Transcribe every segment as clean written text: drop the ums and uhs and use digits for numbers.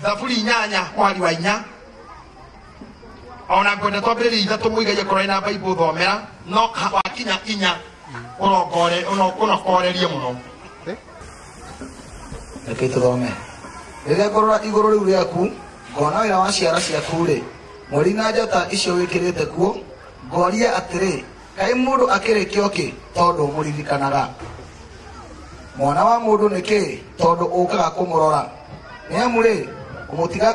thaburi inyanya mwari wa inya ona kwenda twambĩrĩrie ithatũ mũigagia korwo na Bible thomera no wakinya inya unokorerie muno reke tuthome rĩrĩa ngorora igũrũ rĩu rĩaku ngona wĩra wa ciara ciaku rĩ mweri na njata icio wĩkĩrĩte kuo ngoria atĩrĩ kaĩ mũndũ akĩrĩkio kĩ tondũ mũririkanaga mwana wa mũndũ nĩkĩ tondũ ũkaga kũmũrora nĩamu rĩ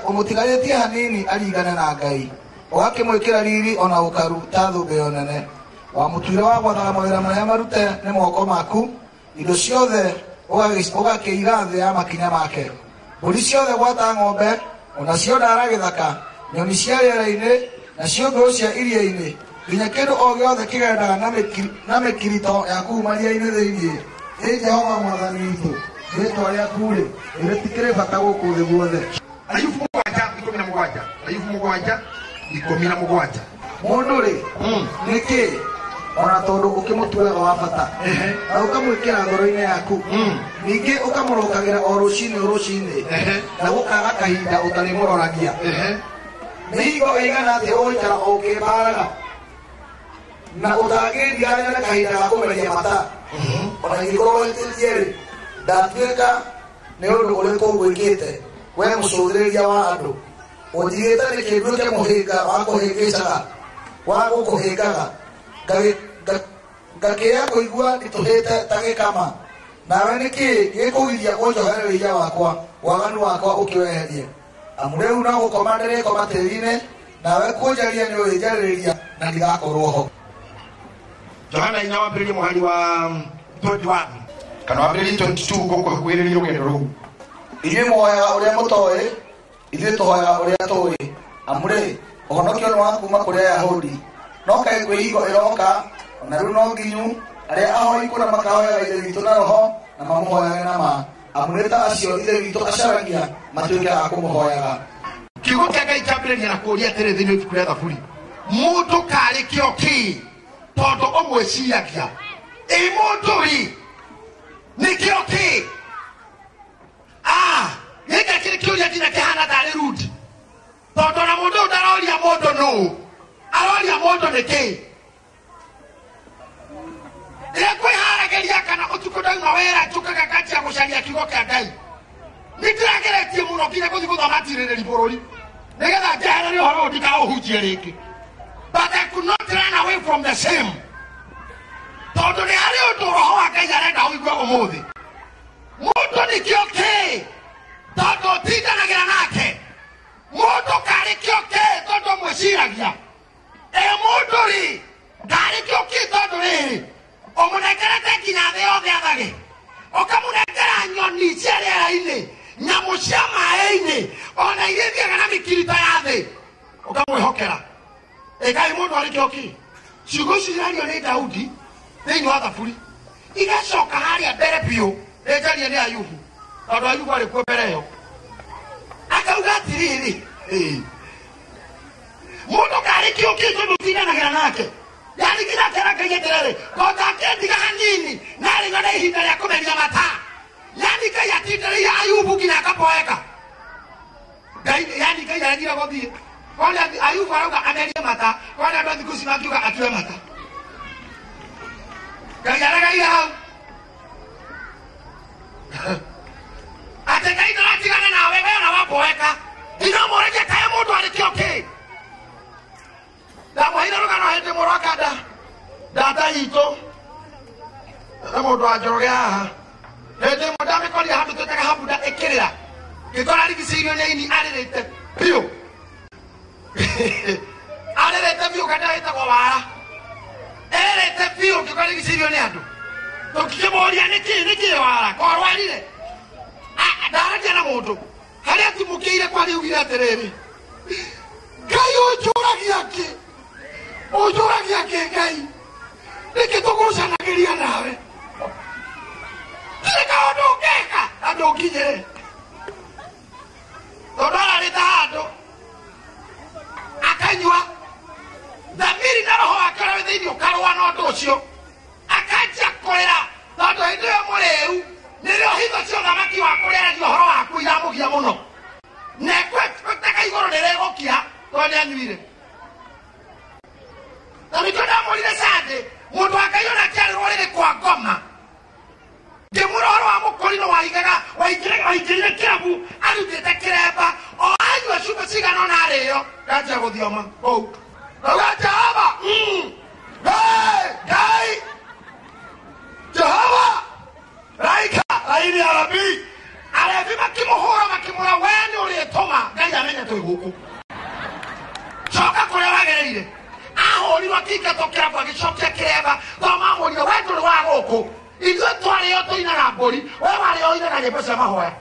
ũmũtigarĩtie hanini arigane na Ngai ũgakĩmwĩkĩra riri ona ũkaru ta thũmbĩ nene wamũtuire wa gwathaga mawĩra marĩa marute nĩ moko maku indo ciothe ũgakĩiga thĩ ya makinya make mbũri ciothe gwata ng'ombe onacio ndara gĩthaka nyoni cia rĩera-inĩ nacio ngũrũ cia iria-inĩ nginya kĩndũ o gĩothe kĩgendaga na mĩkirito ya kuu maria-inĩ thĩinĩ ĩ Jehova mwathani witũ rĩĩtwa rĩaku rĩ rĩtikĩrĩ bata gũkũ thĩ guothe. Ayubu 7:17 Ayubu 7:17 mũndũ rĩ nĩkĩ ona tondũ ũkĩmũtuaga wa bata na ũkamwĩkĩra ngoro-inĩ yaku ningĩ ũkamũrũkagĩra o rũcinĩ na gũkaga kahinda ũtarĩmũroragia nĩ hingo ĩigana atĩ ũgũikara o ũkĩmbaraga na ũtangĩndigana na kahinda ga kũmeria mata ona ingĩkorwo wĩtĩtie rĩ ndatuĩka nĩ ũndũ ũrĩkũ ũgwĩkĩte we mũcũthĩrĩria wa andũ ũnjigĩte nĩ kĩnduĩke mũhĩnga wa kũhĩngĩcaga wa gũkũhĩngaga ngakĩya kũigua nditũhĩte ta gĩkama nawe nĩkĩ gĩkũgiria kũnjohereria wakwa waganu wakwa ũkĩweherie amu rĩu no gũkoma ndĩrĩkoma tĩri-inĩ nawe kũnjaria nĩ ũrĩnjarĩrĩria na ndigakorwo ho. Johana inya wambĩrĩrie mũhari wa 21 kana wambĩrĩrie 22 gũkuhĩrĩria rũgendo rũu inyuĩ mũhoyaga ũrĩa mũtoĩ ithuĩ tũhoyaga ũrĩa tũĩ amu rĩ ũhonokio nĩ wa kuma kũrĩ Ayahudi no kaĩ kwĩhingo ĩroka na rĩu no nginyu arĩa ahoi kũna makahoyaga ithe witũ na roho na mamũhoyage na ma amu nĩ ta acio ithe witũ acaragia matuĩke a kũmũhoyaga. Kiugo kĩa Ngai kĩambĩrĩria na kũũria atĩrĩ thĩinĩ wa ibuku rĩa Thaburi mũndũ karĩkĩo kĩ tondũ ũmwĩciragia ĩ mũndũ rĩ nĩkĩo kĩ gĩkĩ kĩrĩ kĩũria nginya kĩhana tarĩ rundi tondũ na mũndũ ũyũ ndaroria mũndũ nũ aroria mũndũ nĩkĩ rĩrĩa kwĩharagĩria kana ũtukũ ndauma wĩra njũkaga nganjia gũcaria kiugo kĩa Ngai nĩndĩrageretie mũno nginya gũthiĩ gũthoma tirĩrĩri bũrũri nĩgetha njehererie ũhoro ũyũ ndikaũhunjie rĩngĩ but I could not run away from the same tondũ nĩ harĩ ũndũ roho wa Ngai arenda ũigue ũmũthĩ mũndũ nĩkĩo kĩ tondũ ũtindanagĩra nake mũndũ karĩkĩo kĩ tondũ mwĩciragia mũndũ rĩ ndarĩkĩo kĩ tondũ rĩrĩ ũmũnengerete nginya thĩ yothe athage ũkamũnengera nyoni cia rĩera-inĩ nyamũ cia maĩ-inĩ ona iria ithiaga na mĩkirito ya thĩ ũkamwĩhokera kaĩ mũndũ arĩkĩo kĩ ciugo ici irario nĩ Daudi thĩinĩ wa Thaburi igacoka harĩa mbere biũ rĩnjarie nĩ Ayubu tondũ Ayubu arĩ kuo mbere ĩyo akauga atĩrĩrĩ mũndũ karĩkĩo kĩ tondũ ũtindanagĩra nake yani nginya kera Ngai atĩrĩrĩ kota akĩndiga hanini narĩgo na ihinda rĩa kũmeria mata yani Ngai atindanĩire Ayubu nginya akapoeka yani Ngai aragire gũthiĩ kone Ayubu arauga amerie mata kone andũ thikũ ici makiuga atue mata Ngai aragaire hau atĩ Ngai ndaratigana nawe we ona wapoeka inamũrĩkia kaĩ mũndũ arĩkĩo kĩ ndamũheire rũgano hĩndĩ mũroka ndata itũ na mũndũ anjoroge haha hĩndĩ ĩmwe ndamĩkorire handũ twĩtaga habunda ĩkĩrĩra ngĩkora rigicĩirio nĩ ini arĩrĩte biũ arĩrĩte biũ kana ĩtagwo wara erĩte biũ ngĩkora rigicĩirio nĩ andũ tũkĩmũria nĩkĩ wara kwarwarire ndaragia na mũndũ harĩa atimũkĩire kwarĩ ugire atĩrĩrĩ Ngai ũnjũragia kĩ Ngai nĩkĩ tũgucanagĩria nawe tirĩ kaũndũ ũngĩka andũ nginyĩre tondũ ararĩta handũ akanyua thamiri na roho wake ũrĩa wĩ thĩinĩ ũkarũa na ũndũ ũcio akanjia kũrĩra tondũ hĩndĩ ĩyo mũrĩu nĩrĩo hitho cia ũthamaki wa kũrĩaria ũhoro waku iramũgia mũno na ndamwirire na nikio ndamwirire sande mundu akaiona kiari rorire kwa ngoma ngemuroro wa mukorino waingirire kirabu arutite kiremba o anyua cuba cigana na ario kanjia guthioma kou nauga Jehova Ngai Jehova Raika Raini Arabi Arabi makimuhura makimura weni urituma Ngai amenya twi guku coka kuria wagereire ahorirwo akĩingatwo kĩrabu agĩcokia kĩremba twamamũrire we ndũrĩ wa gũkũ ithuĩ twarĩo tũinaga mbũri we warĩo inaga nyĩmbo cia mahoya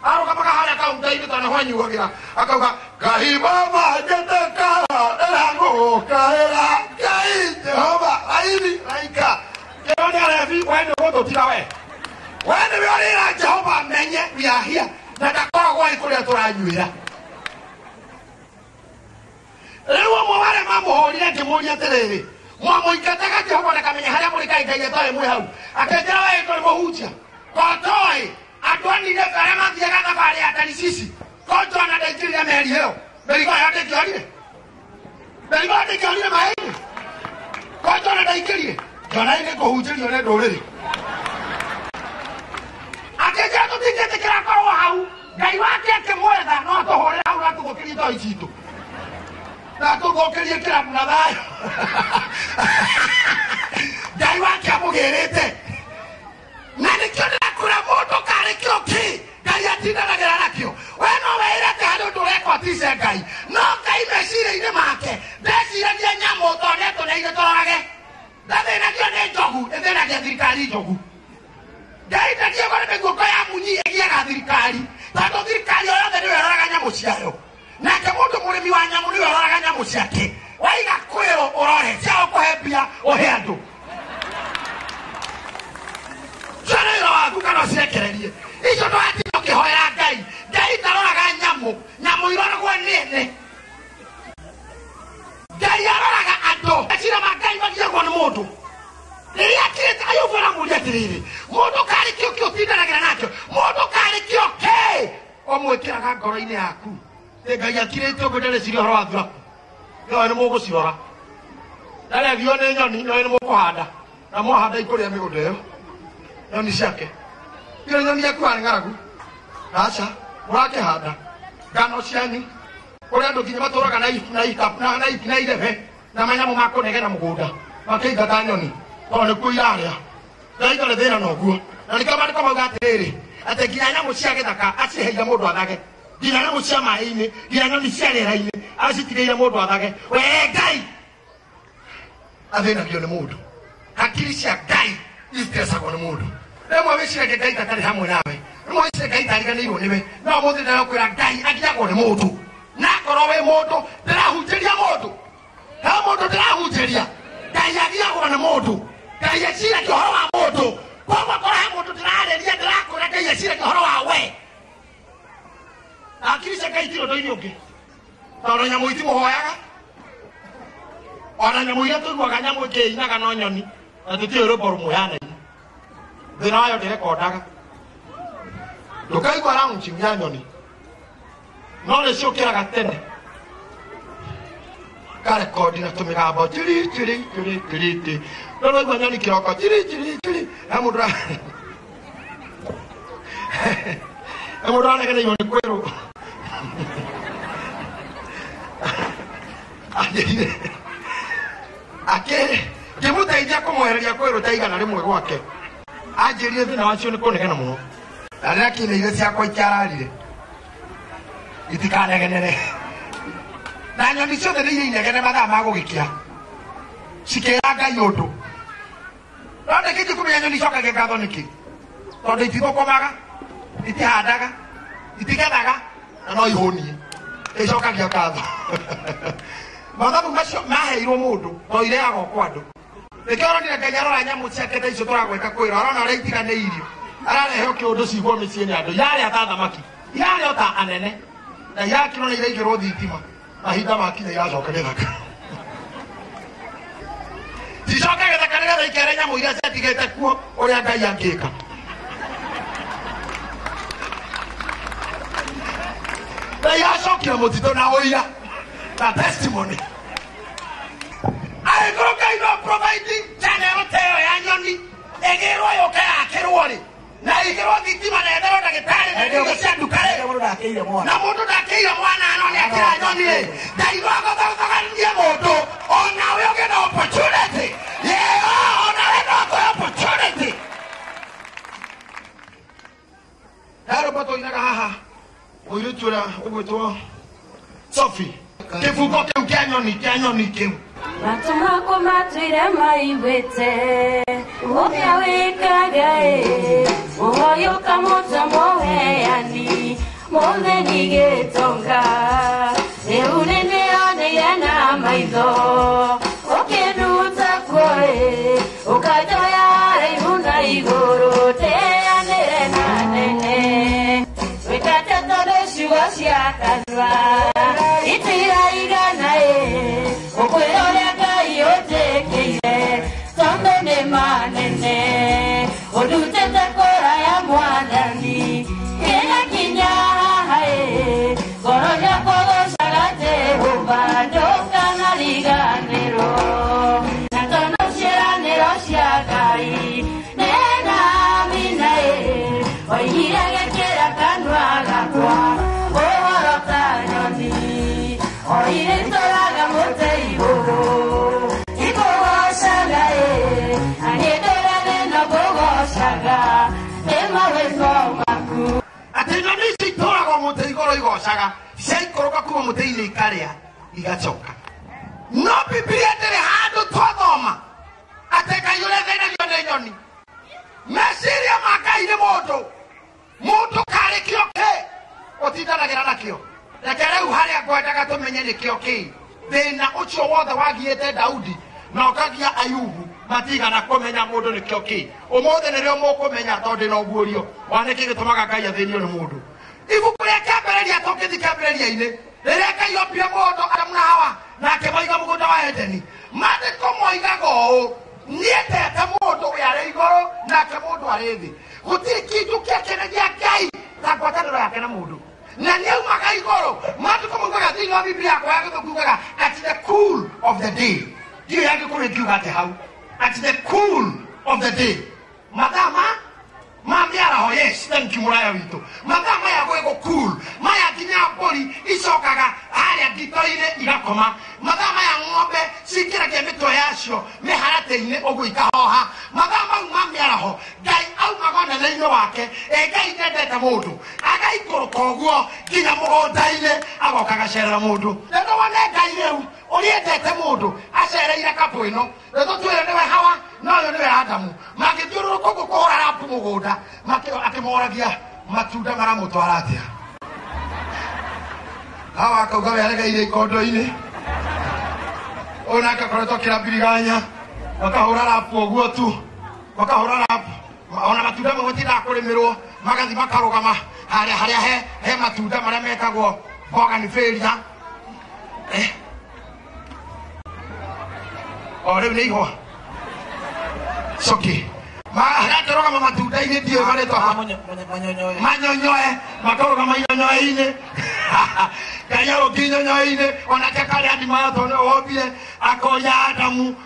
arũgamaga harĩa kaunta-inĩ tondũ nĩho anyuagĩra akauga Ngai mama njĩtĩka ndĩragũkaĩra Ngai Jehova Raini Raika kĩro nĩ arebi we nĩ gũtũtiga we nĩwe ũrĩra Jehova amenye we are here na ndakoragwo ĩ kũrĩa tũranyuĩra Lewa mware mamuhorire ngimuri atiriri mwamuikataga Jehova ndakamenya haria muri Ngai etoe mwe hau akejera we turi muhunjia kotoi andwani ne bare mathiaga na bare atari sisi koto ana ndaikirire meri heo merigo yote kiorire maini koto ana ndaikirire jona ine kuhunjirio ne nduriri akejera tutikete kira korwo hau Ngai wake akimwetha no tuhorera hau ratugukirie toi citu na tugokerie kirabu na thayo Ngai wake amugirite na nikio ndakura mundu karikio ki Ngai atindanagira nakio we no weirete handu ndurekwa tise Ngai no Ngai meciria-inĩ make ndeciragia nyamu tonetwo na ithe tũrorage ndathĩnagio nĩ njogu ĩthĩnagia thirikari njogu Ngai ndagiagwo nĩ mĩguongo ya munyi ĩgiaga thirikari tondũ thirikari o yothe nĩyo ĩroraga nyamũ ciayo nake mundu murimi wa nyamu niwe ũroraga nyamũ ciake waiga kwĩrwo ũrore cia ũkũhe mbia ũhe andũ ciana wĩra waku kana ũcirekererie icio ndũgatinda ũkĩhoera Ngai Ngai ndaroraga nyamũ iroragwo nĩene Ngai aroraga andũ ecira ma Ngai magiagwo nĩ mũndũ rĩrĩa akirĩte Ayubu aramũria atĩrĩrĩ mũndũ karĩkio kĩ ũtindanagĩra nakĩo mũndũ karĩkio kĩ ũmwĩkĩraga ngoro-inĩ yaku Ngai akirĩte ũguo ndareciria ũhoro wa thuraku no nĩ mũgũciora ndarethio nĩ nyoni no nĩ mũkũhanda na mwahanda ikũrĩa mĩgũnda ĩyo nyoni ciake iyo nyoni yaku arĩ ng'aragu aca mũrakĩhanda ngano cianyu ũrĩa andũ nginya matũraga na irebe na manyamũ ma kũnegena mũgũnda makĩingata nyoni tondũ nĩkuo irarĩa Ngai ndarĩ thĩna noguo na nĩkĩo maandĩko mauga atĩrĩrĩ atĩ nginya nyamũ cia gĩthaka aciheire mũndũ athage nginya nyamũ cia maĩ-inĩ nginya nyoni cia rĩera-inĩ acitigeire mũndũ athage we Ngai athĩnagio nĩ mũndũ hakiri cia Ngai icitecagwo nĩ mũndũ rĩmwe wĩciragia Ngai tatarĩ hamwe nawe rĩmwe wĩciragia Ngai tariganĩirwo nĩwe no mũthĩ ndĩrakwĩra Ngai agiagwo nĩ mũndũ na korwo wĩ mũndũ ndĩrahunjĩria mũndũ he mũndũ ndĩrahunjĩria Ngai agiagwo nĩ mũndũ Ngai eciragia ũhoro wa mũndũ koguo korwo he mũndũ ndĩrarĩria ndĩrakwĩra Ngai eciragia ũhoro wa we akiri cia Ngai tiro ndoini ũngĩ tondũ nyamũ itimũhoyaga ona nyamũ iria tũiguaga nyamũ ĩkĩinaga no nyoni na tũtiũĩ rwĩmbo rũmwe yana-inĩ thĩna wayo ndĩrekondaga ndũkaigua raunchiu ya nyoni no nĩciũkĩraga tene karekondi na tũmĩgambo tiri tiri tiri tiri tiri no nĩwaigua nyoni kĩroko tiri tiri tiri na mũndũ aranegeneirwo nĩ kwĩrwo ngĩmũteithia kũmwehereria kwĩrwo ta igana rĩmwe gwake anjĩrire thĩna wacio nĩ kũnegena mũno na rĩrĩa kĩnĩire ciakwa ikiararire itikanegenere na nyoni ciothe nĩ iria inegene mathaa ma gũgĩkĩa cikĩra Ngai ũndũ no ndĩkĩnji kũmenya nyoni icokagia ngatho nĩkĩ tondũ itithũkũmaga itihandaga itigethaga na no ihũnie icokagia ngatho mathabu macio maheirwo mũndũ to ireagwo kwa andũ nĩkĩo ũronire Ngai arora nyamũ ciake ta icio tũragwĩka kwĩra arona ũrĩa itiganĩirio ararehe kĩũndũ cigwo mĩciĩ nĩ andũ irarĩa ta thamaki irarĩa ta anene na irakĩrwo nĩ iraigĩrwo thitima mahinda makinya iracoka gĩthaka cicoka gĩthaka nĩgetha ikere nyamũ iria ciatigĩte kuo ũrĩa Ngai angĩka na iracokire mũtitũ na ũira na testimony ai goro kai no providing channel teo ya nyoni egero yo ka akerwori na igero gitima na ndero ndagitari na ndio cia dukare na mundu ndakeire mwana ano ni akira nyoni ndaigo gothoga ndie mundu ona we ogena opportunity ona we no opportunity haro bato inaga haha oirutura ogwetwo Sophie kifuko keu nyoni keu matuma ko matwire maibete ubya wekagae uhoyo kamoto moheani monde nigetonga eunene ane yana maido okenuta koe ukajoya reuna igoro te anere nanene wekata tole shuwa kanwa itira iganae okwelole kayote kile sondone manene odutete kora ya mwadani kena kinyahae koronya kogo shagate ubando kanaliganero natono shiranero shagai nena minae oihirage kera kanwa gakwa ohorota nyoni oire toraga mote igoro igoro shagae anedora neno gogo shaga ema wezo maku atino nisi toraga mote igoro shaga sei koroka kuwa mote ile ikaria igachoka no biblia tere hado twadoma ateka yule thena nyoni mesiria makaire moto kare kioke otitanagira nakio rekere uharia ngwendaga tumenye nikio ki thina ucio wothe wagiete Daudi na ukagia Ayubu matigana kumenya mundu nikio ki umuthe nirio mukumenya tondu no guorio waniki gitumaga Ngai athinio ni mundu ibuku ria kiambiriria tokithi kiambiriria-ini riria Ngai ombire mundu Adamu na Hawa na akimaiga mugunda wa Edeni mandiko moigaga uu niendete mundu uria ari iguru nake mundu ari thi gutiri kindu kiakenagia Ngai ta ngwataniro yake na mundu na niu maga igoro mandiko moigaga thiini wa Biblia kwa githukugaga at the cool of the day dio yangi kuri kiuga ati hau at the cool of the day madama mamiara yes thank you muraya witu madama ya gwego cool maya ginya bori icokaga haria ngito-ini igakoma madama ya ng'ombe cikiragia mitwe yacio miharate-ini uguo ikahoha madama mamiara ho Ngai aumaga nene-ini wake Ngai ndendete mundu agaikũrũka ũguo nginya mũgũnda-ini agoka agacerera mundu nendo wone Ngai riu uriendete mundu acereire kapu ino nendo twire niwe Hawa no yo niwe Adamu magithiũrũrũka ũguo kũhũra rapu mũgũnda akimoragia matunda maramũtwara atia Hawa akauga we aregeire ikondo-ini ona akakoretwo kĩrambiriganya makahũra rapu ũguo tu makahũra rapu ona matunda mamwe tidakũrĩmĩrwo magathi makarũgama harĩa he matunda marĩa metagwo bougainvillea o rĩu nĩ ihwa coki magatũrũgama matunda-inĩ ndiũĩ marĩtwa manyonyoe makarũgama inyonyoe-inĩ Ngai arũngi inyonyoe-inĩ onake karĩa ndimaya tondũ wombire akoya Adamu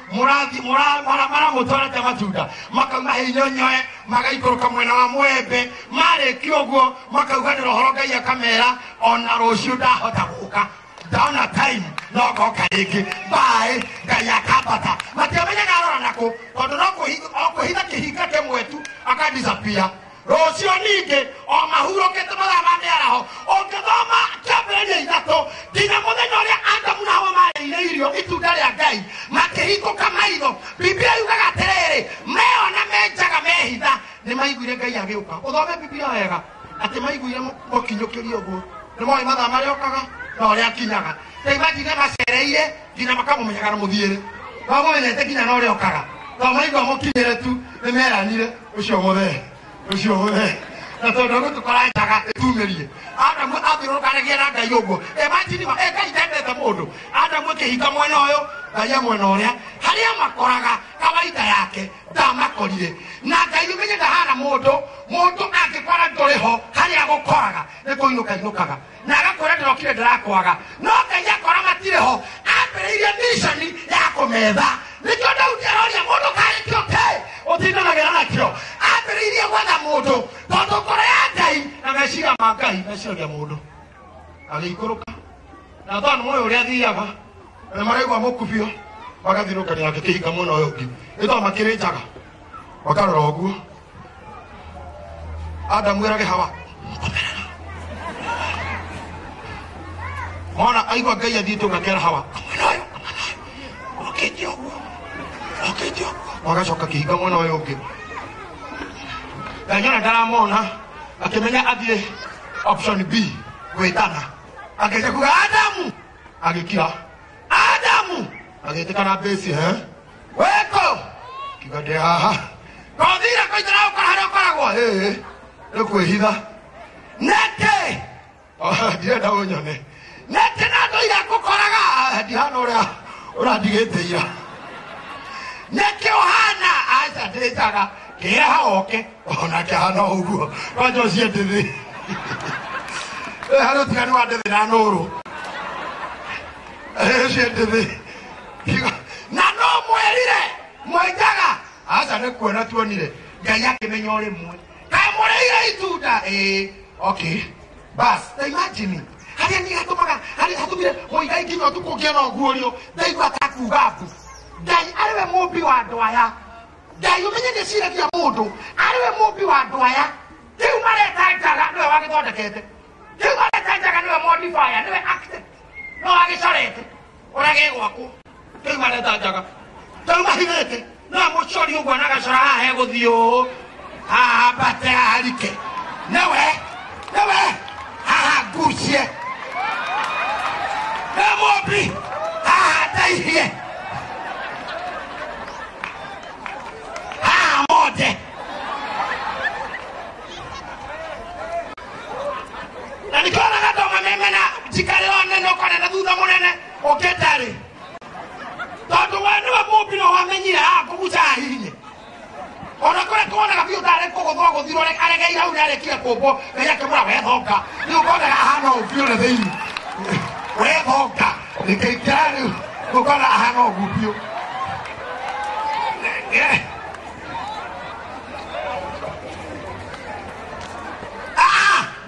maramũtwarĩte matunda makauma he inyonyoe magaikũrũka mwena wa mwembe marĩkia ũguo makauganĩra ũhoro Ngai akamera ona rũciũ ndahota gũka ndaona time no goka rĩngĩ bye Ngai akambata matiamenyaga arora nakũ tondũ no kũhitha kĩhinga kĩmwe tu akadisappear rũciũ ningĩ o mahurũkĩte mathaa ma mĩaraho ũngĩthoma kĩambĩrĩria ithatũ nginya mũthenya ũrĩa Adamu na Hawa marĩire irio itunda rĩa Ngai makĩhingũka maitho Biblia yugaga atĩrĩrĩ meona menjaga mehitha nĩ maiguire Ngai agĩũka ũthome Biblia wega atĩ maiguire mũkinyũkĩrie ũguo nĩ moĩ mathaa marĩa okaga na ũrĩa akinyaga imagine macereire nginya makamũmenyaga na mũthiĩre mamũmenyete nginya na ũrĩa okaga tondũ maigua mũkinyĩre tu nĩ meranire ũcio mũthee na tondu gutukoranjaga itumerie Adamu athiũrũrũkanagia na Ngai ũguo imagine Ngai ndendete mũndũ Adamu akĩhinga mwena ũyũ Ngai mwena ũrĩa harĩa makoraga kawaida yake ndamakorire na Ngai umenye ndahana mũndũ angĩkora ndũrĩ harĩa gũkoraga nĩ kũinũka inũkaga na agakwĩra ndĩrokire ndĩrakwaga no Ngai akora matireho ambĩrĩirie mission ya kũmetha nĩkĩo Daudi aroria mũndũ karĩkĩo ke ũtindanagira nakĩo ambĩrĩirie gwetha mũndũ tondũ ngoro ya Ngai na meciria ma Ngai meciragia mũndũ agĩikũrũka na tondũ moyo ũrĩa athiaga maraigua mũkubio magathiũrũkania gĩkĩhinga mwena ũyũ ũngĩ ĩtoo makĩrĩnjaga makarora ũguo Adamu erage Hawa mwana aigua Ngai athiĩte gakera Hawa okĩte ũguo magacoka kĩhinga mwena ũyũ ũngĩ Ngai ndaramona akĩmenya athiĩ option B gwĩtana akĩja kuga Adamu agĩkira Adamu agĩtĩkana base weko kigade haha kothira koitara ũkara ũkoragwo nĩkwĩhitha neke ndirenda ũnyone neke na andũ ira ngũkoraga ndihana ũrĩa ũrandigĩte ira neke ũhana aca ndĩnjaga kĩra oke onake hana ũguo kwanja ũcie ndĩthĩ harĩ ũtigani wa ndĩthĩ na nũrũ ũcie ndĩthĩ na no mwĩrire mwenjaga aca nĩkuona tuonire Ngai akĩmenya ũrĩmwe kaĩ mũrĩire itunda okay bas ta imagine harĩa nĩ gatũmaga harĩa hatũmire Mũigai nginya ũtukũ ũngĩona ũguũrio ndaigua ta kuga mbu Ngai arĩwe mũmbi wa andũ aya Ngai ũmenye ndĩciragia mũndũ arĩwe mũmbi wa andũ aya rĩu mareta njaga nĩwe wagĩthondekete rĩu mareta njaga nĩwe modifier nĩwe architect no wagĩcorete ũrĩa gĩgwakwo rĩu mareta njaga rĩu mahithĩte no mũcori ũguo na gacora haha hegũthiĩ haha mbate harike nĩwe haha ngucie nĩ mũmbi haha ndaihie haha mothe na nĩkĩona gatoma memena njikarĩro nene ũkorenda thutha mũnene ũngĩtarĩ tondũ we nĩwe mũmbi no wamenyire kũguca hihinye ona kũrĩa tuonaga biũ tarĩ kũgũthwo gũthirwo aregeire hau nĩarekire kũmbwo Ngai akĩmwĩra wethonga rĩu ũkonaga ahana ũguo ũrĩa thĩinĩ wethonga rĩkĩikara rĩu ũkona ahana ũguo biũ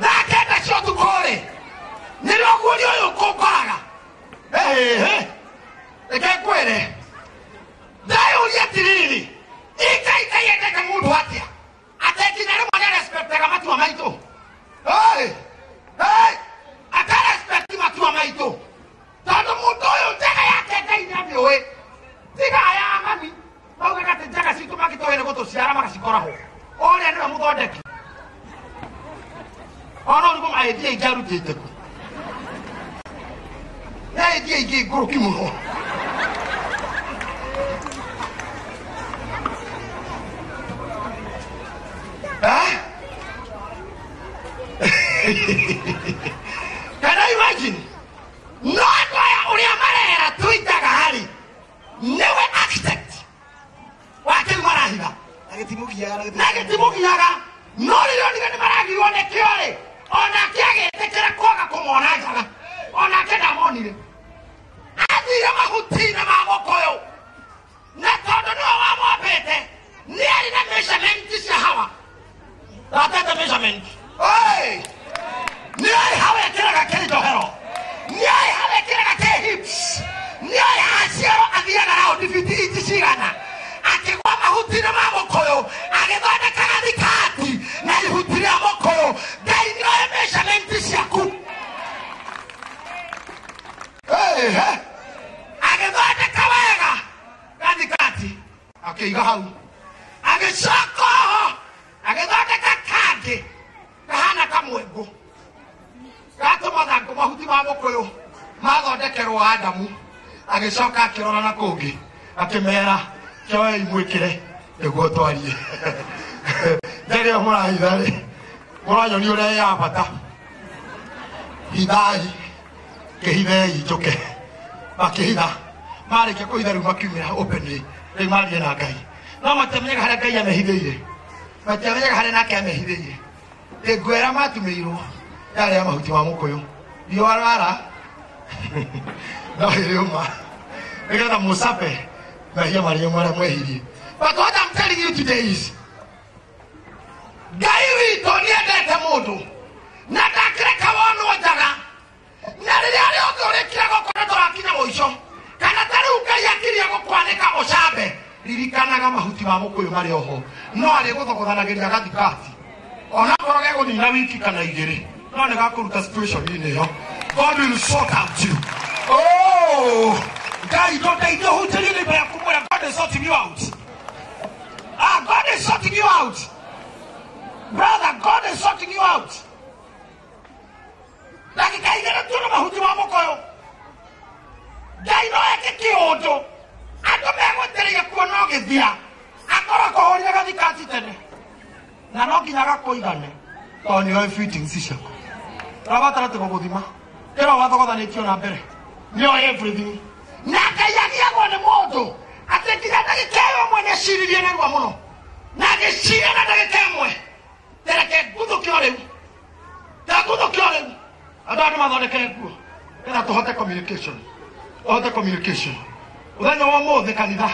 nakenda cio tukũrĩ nĩrĩo ũguũri ũyũ ũkoraga reke ngwĩre ndayũria atĩrĩrĩ Ngai endete mũndũ atĩa atekinya rĩmwe nĩarespectaga matua maitũ akarespecti matua maitũ tondũ mũndũ ũyũ njaga yake Ngai nĩamĩũĩ tiga aya amani maugaga atĩ njaga citũ magĩtũĩ nĩ gũtũciara magacikora ho ũrĩa nĩwe mũthondeki ona ũrigũ mahĩtia ingĩ arutĩte ku nĩahĩtia ingĩ ngũrũki mũno Can I imagine? No aya ũrĩa marera tũitaga harĩ nĩwe architect wakĩu marahitha nagĩtimũkiaga no rĩrĩa nĩwe nĩmaragirwo nĩkĩo-rĩ onake agĩtĩkĩra kwaga kũmona njaga onake ndamonire athire mahuti-inĩ ma mũkũyũ na tondũ nĩwe wamombĩte nĩarĩ na measurement cia Hawa atete measurement nĩoĩ Hawa ekĩraga kĩnjohero nĩoĩ Hawa ekĩraga kĩ hips nĩoĩ aciaro athiaga raundi biti inji cigana akĩgwa mahuti-inĩ ma mũkũyũ agĩthondeka gathikati na ihuti rĩa mũkũyũ Ngai nĩoĩ measurement ciaku agĩthondeka wega gathikati akĩiga hau agĩcoka ho agĩthondeka kangĩ kahana kamwengu gatũma thangũ mahuti ma mũkũyũ mathondekerwo Adamu agĩcoka akĩrora na kũngĩ akĩmera kĩoei mwĩkĩre nĩguo twarie rĩrĩa mũrahitha-rĩ mũranyonia ũrĩa ya bata hithai kĩhithei njũke makĩhitha marĩkia kũhitha rĩu makiumĩra openly rĩu marie na Ngai no matiamenyaga harĩa Ngai amehithĩire matiamenyaga harĩa nake amehithĩire ngwĩra matumĩirwo yarĩa mahuti ma mũkũyũ riũa rara No yuma. Nigga musape. Na hiyo Maria mwana mwehiri. But what I'm telling you today is Gaiwi toniendete mundu. Na ndakreka wonu wajaga. Na riria rioge urekira gukora turakinya muico. Kana tariu Ngai akiria gukwanika ucabe. Ririkanaga mahuti ma mukuyu mari oho. No ari guthogothanagiria gathikati. Ona koroge gunina wiki kana igiri. No ni gakuruta situation ini yo. God will sort out you. Oh, God, don't take the whole thing. God is sorting you out. Ah, God is sorting you out. Brother, God is sorting you out. Like a guy that don't know who to have. Guy no eke kioto. I don't know what they are going to do. I got a call. You got the cat. Na no kinaga koigane. Tony o fitting sisha. Rabatara te kogodima. Kero watogoda ne kio na bere. Nyo everything. Naka yagia gone moto. Atekira na keyo mwene shiririe na muno. Na ke shira na ke kemwe. Tera ke gudo kiore. Ta gudo kiore. Adani madone ke ku. Era to hote communication. Hote communication. Udanyo wa mo de kanida.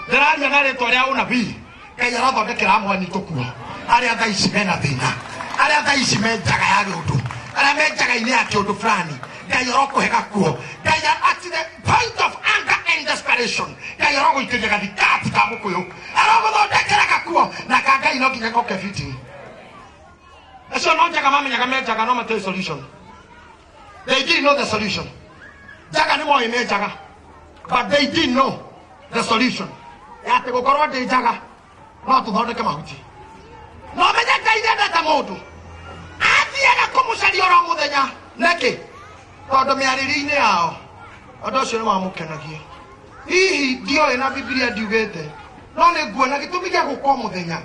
Dera nya na le to ria una bi. Ke ya ro de kira mo ni to ku. Ari ata ishimena thina. Ari ata ishimejaga ya rudu. Ari mejaga ini ati odu fulani. Gayoroko heka kuo. Gaya at the point of anger and desperation. Gayoroko ikejega di kati kabuko yo. Aroko do dekera kuo na kaga inoki ngeko kefiti. Eso no jaga mama nyaga mejaga no mate solution. They didn't know the solution. Jaga ni mo imejaga. But they didn't know the solution. Ya te kokoro de jaga. No to dhode kama huti. No meja kaide data modu. Ati ana kumusali ora mudenya. Neke. Todo me ariri-ine yao. Odo cio nĩ mamũkenagia. Hihi ndioĩ na Biblia ndiugĩte. No nĩ nguona gĩtũmi gĩa gũka mũthenya.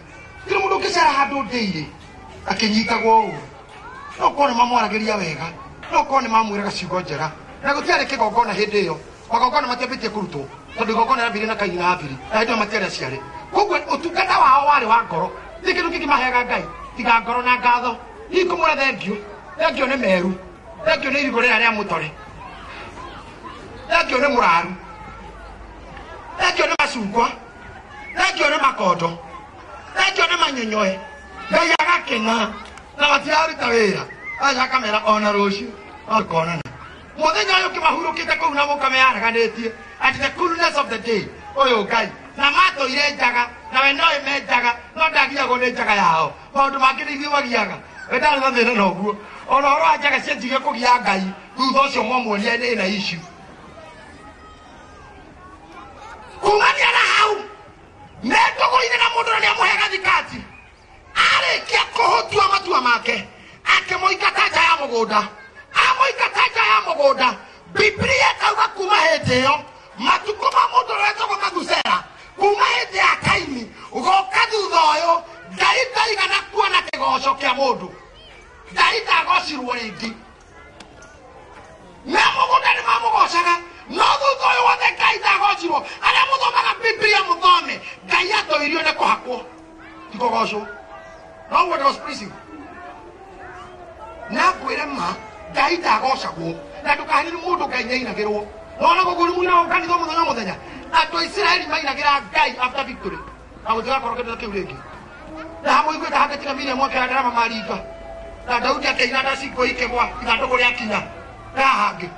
Gũtirĩ mũndũ ũngĩcera handũ ndĩire akĩnyitagwo ũũ. No ũkorwo nĩ mamwaragĩria wega. No ũkorwo nĩ mamwĩraga ciugo njega. Na gũtiarĩ kĩgongona hĩndĩ ĩyo. Magongona matiambĩtie kũrutwo. Tondũ igongona rĩambire na Kaini na Habili. Na hĩndĩ ĩyo matiarĩ ciarĩ. Koguo ũtungata wao warĩ wa ngoro. Nĩ kĩndũ kĩngĩ maheaga Ngai. Tiga ngoro na ngatho. Hihi ngũmwĩra thengio. Thengio nĩ meru. Thengio nĩ irigũ rĩrĩa rĩa mũtore. Thengio nĩ mũraru. Thengio nĩ macungwa. Thengio nĩ makondo. Thengio nĩ manyonyoe. Ngai agakena. Na matiraruta wĩra. Aca akamera ona rũciũ. Akonana. Mũthenya ũyũ kĩmahurũkĩte kũu na mũkamearaganĩtie. At the coolness of the day. Ũyũ Ngai. Na matũire njaga. Na we no ĩmenjaga. No ndagiagwo nĩ njaga yao. Maũndũ mangĩ nĩ ithuĩ magiaga. We ndarĩ na thĩna na ũguo. Ona ũhoro wa njaga cianjire kũgia Ngai. Thutha ũcio mwamuonia ĩna issue. Kumania na hau. Nĩndũgũire na mũndũ na nĩamũheaga thikati. Arĩkia kũhũtua matua make. Akĩmũingata nja ya mũgũnda. Amũingata nja ya mũgũnda. Biblia ĩkauga kuma hĩndĩ ĩyo matukũ ma mũndũ ũrĩa wetagwo Mathusela. Kuma hĩndĩ ya Kaini gũka thutha ũyũ Ngai ndaigana kuona kĩgoco kĩa mũndũ. Ngai ndagocirwo rĩngĩ. Na mũgũnda nĩmamũgocaga. No thutha ũyũ wothe Ngai ndagocirwo. Arĩa mũthomaga Biblia mũthome. Ngai atũirio nĩ kũhakwo. Ti kũgocwo. No what was pleasing. Na ngwĩre ma Ngai ndagocagwo. Na ndũkahanĩrĩ mũndũ Ngai nĩainagĩrwo. Nona gũkũ mũina kanitha mũthenya mũthenya. Andũ a Isiraeli mainagĩra Ngai after victory. Na gũtigakorwo kĩndũ kĩu rĩngĩ. Na hamũiguĩte hakĩtiga miriam akĩhandĩra mamaringa. Na Daudi akĩina ndacingwo ikĩgwa ithandũkũ rĩa kinya. Na hangĩ.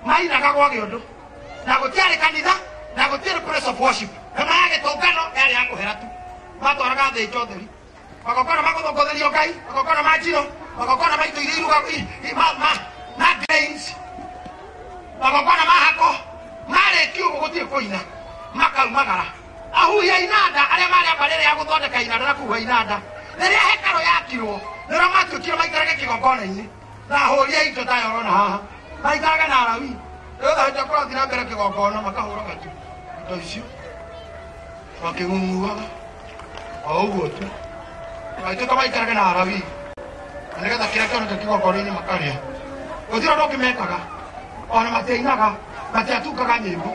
Mainaga gwa gĩũndũ. Na gũtiarĩ kanitha. Na gũtiarĩ place of worship. Hema ya gĩtũngano yarĩ ya kũhera tu. Matwaraga thĩnjo theri. Magongona magũthongotherio Ngai. Magongona ma njino. Magongona ma indo iria iruga ma grains. Magongona ma hako. Marĩkio ũguo gũtirĩ kũina. Makaumagara. Ahuhia inanda arĩa marĩ ambarĩre ya gũthondeka inanda na kuhuha inanda. Rĩrĩa hekarũ yakirwo nĩrĩo matuĩkire maikarage kĩgongona-inĩ. Na ahũri a indo ta yorona haha. Maikaraga na Alawii. Rĩu tha hĩndĩ kũrathiĩ na mbere kĩgongona makahũraga tu. Indo icio. Makĩng'ung'uaga. O ũguo tu. Maituĩka maikaraga na Alawii. Na nĩgetha kĩrĩa kĩoneka kĩgongona-inĩ makarĩa. Gũtirĩ ũndũ ũngĩ mekaga. Ona matiainaga. Matiatungaga nyĩmbo.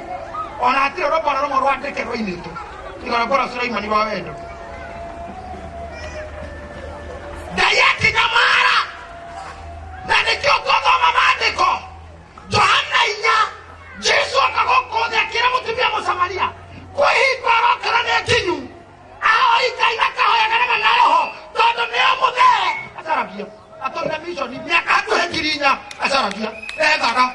Ona hatirĩ rwĩmbo ona rũmwe rwandĩke rwainĩtwo. Tiga rwĩmbo rwa Sulaimani wa wendo. Ngai akĩnyamara. Na nĩkĩo ngũthoma maandĩko. Johana 4. Jesu hinya acaragia ethaga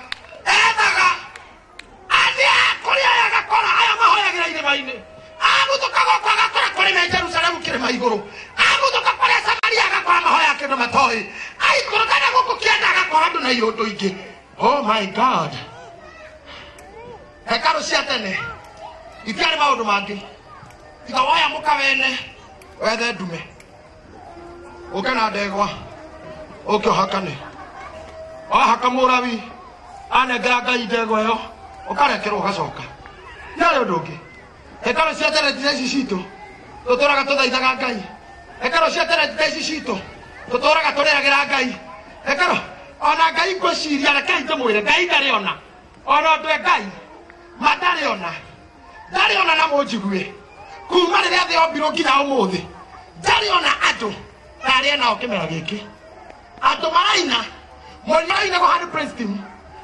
aria kuria agakora aya mahoyagira irima-ini agutuka goko agakora kuri me Jerusalemu kirima iguru agutuka kuri Samaria agakora mahoya kindu matoi aikurugana guku kienda agakora andu na iundu ingi. Oh my God, hekalu cia tene itiarĩ maũndũ mangĩ tiga woya mũka wene wethe ndume ũke na ndegwa ũke ũhakane wahaka mũrabi anengera Ngai ndegwa ĩyo ũkarekerwo ũgacoka. Nĩarĩ ũndũ ũngĩ. Hekalu cia tene ti ici citũ tũtũraga tũthaithaga Ngai. Hekalu cia tene ti ici citũ tũtũraga tũrĩagĩra Ngai. Hekalu ona Ngai ngwĩciria rekei ndĩmwĩre Ngai ndarĩ ona ũndũ Ngai matarĩ ona na mũnjigue kuma rĩrĩa thĩ yombirwo nginya ũmũthĩ ndarĩ ona andũ tarĩ nao kĩmera gĩkĩ. Andũ maraina mũina rainagwo harĩ Princeton,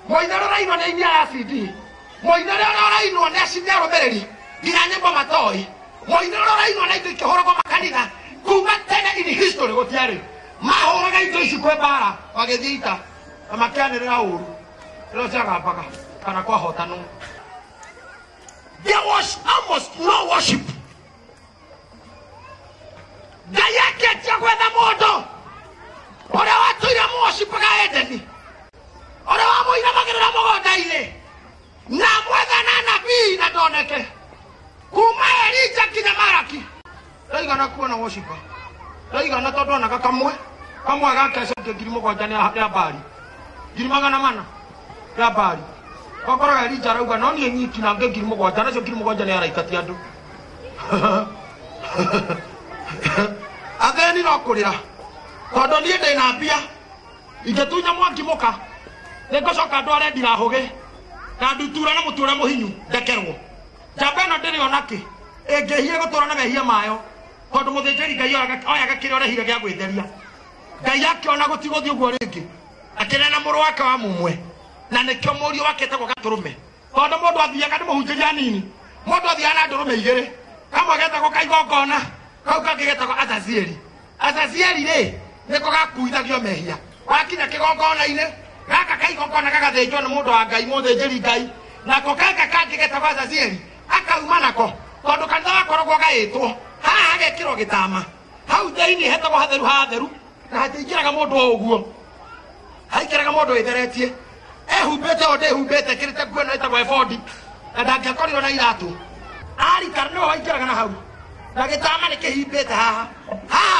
mũina rũrainwo nĩ inya ya CD, mũina rũrainwo nĩ acini arũmĩrĩri nginya nyĩmbo matoi, mũina rũrainwo na indo ikĩhũragwo makanitha kuma tene in history gũtiarĩ mahũraga indo ici kwĩ mbara magĩthiĩ ita na makĩanĩrĩra ũru rĩrĩa ciagambaga kana kwahotanwo. There was almost no worship. Ngai akĩtia gwetha mũndũ ũrĩa watũire mũwoshipaga Edeni, ũrĩa wamũinamagĩrĩra mũgũnda-inĩ na mwetha na nabii na ndoneke kuma Elija nginya Malaki. Ndaigana kuona worshipa, ndaigana tondũ onaga kamwe gakecokia 7,000 ya Baali, 400 ya Baali. Wakoraga Elija arauga no niĩ nyiki na ngĩ 7,000 nacio 7,000 nĩ araikatia andũ. Atheni no kũrĩra tondũ niĩ ndĩna mbia ingĩtunya mwaki mũka nĩngũcoka ndware ndirahũgĩ na ndutura na mũtũra mũhinyu ndekerwo. Njamba ĩno ndĩrĩ ona kĩ ĩngĩhire gũtũra na mehia mayo tondũ mũthĩnjĩri Ngai oyaga kĩrĩa ũrehire gĩa gwĩtheria. Ngai akĩona gũtigũthiĩ ũguo rĩngĩ akĩnena mũrũ wake wa mũmwe na nĩkĩo mũriũ wake etagwo Gatũrũme tondũ mũndũ athiaga nĩ mũhunjĩria nini, mũndũ athiaga na ndũrũme igĩrĩ, kamwe getagwo kaigongona kau kangĩ getagwo Azazieli. Azazieli rĩ nĩko gakuithagio mehia, wakinya kĩgongona-inĩ gaka kaigongona gagathĩnjwo nĩ mũndũ wa Ngai mũthĩnjĩri Ngai, nako kanga kangĩ getagwo Azazieli akauma nako tondũ kanitha gakoragwo gaĩtwo haha hagekĩrwo gĩtama hau thĩinĩ hetagwo hatheru hatheru na hatingĩraga mũndũ o ũguo, haingĩraga mũndũ wĩtheretie ehumbĩte o ndĩhumbĩte kĩrĩte nguo ĩno ĩtagwo ebodi na ndangĩakorirwo na iratũ arikara nĩwe waingĩraga na hau na gĩtama nĩkĩhimbĩte haha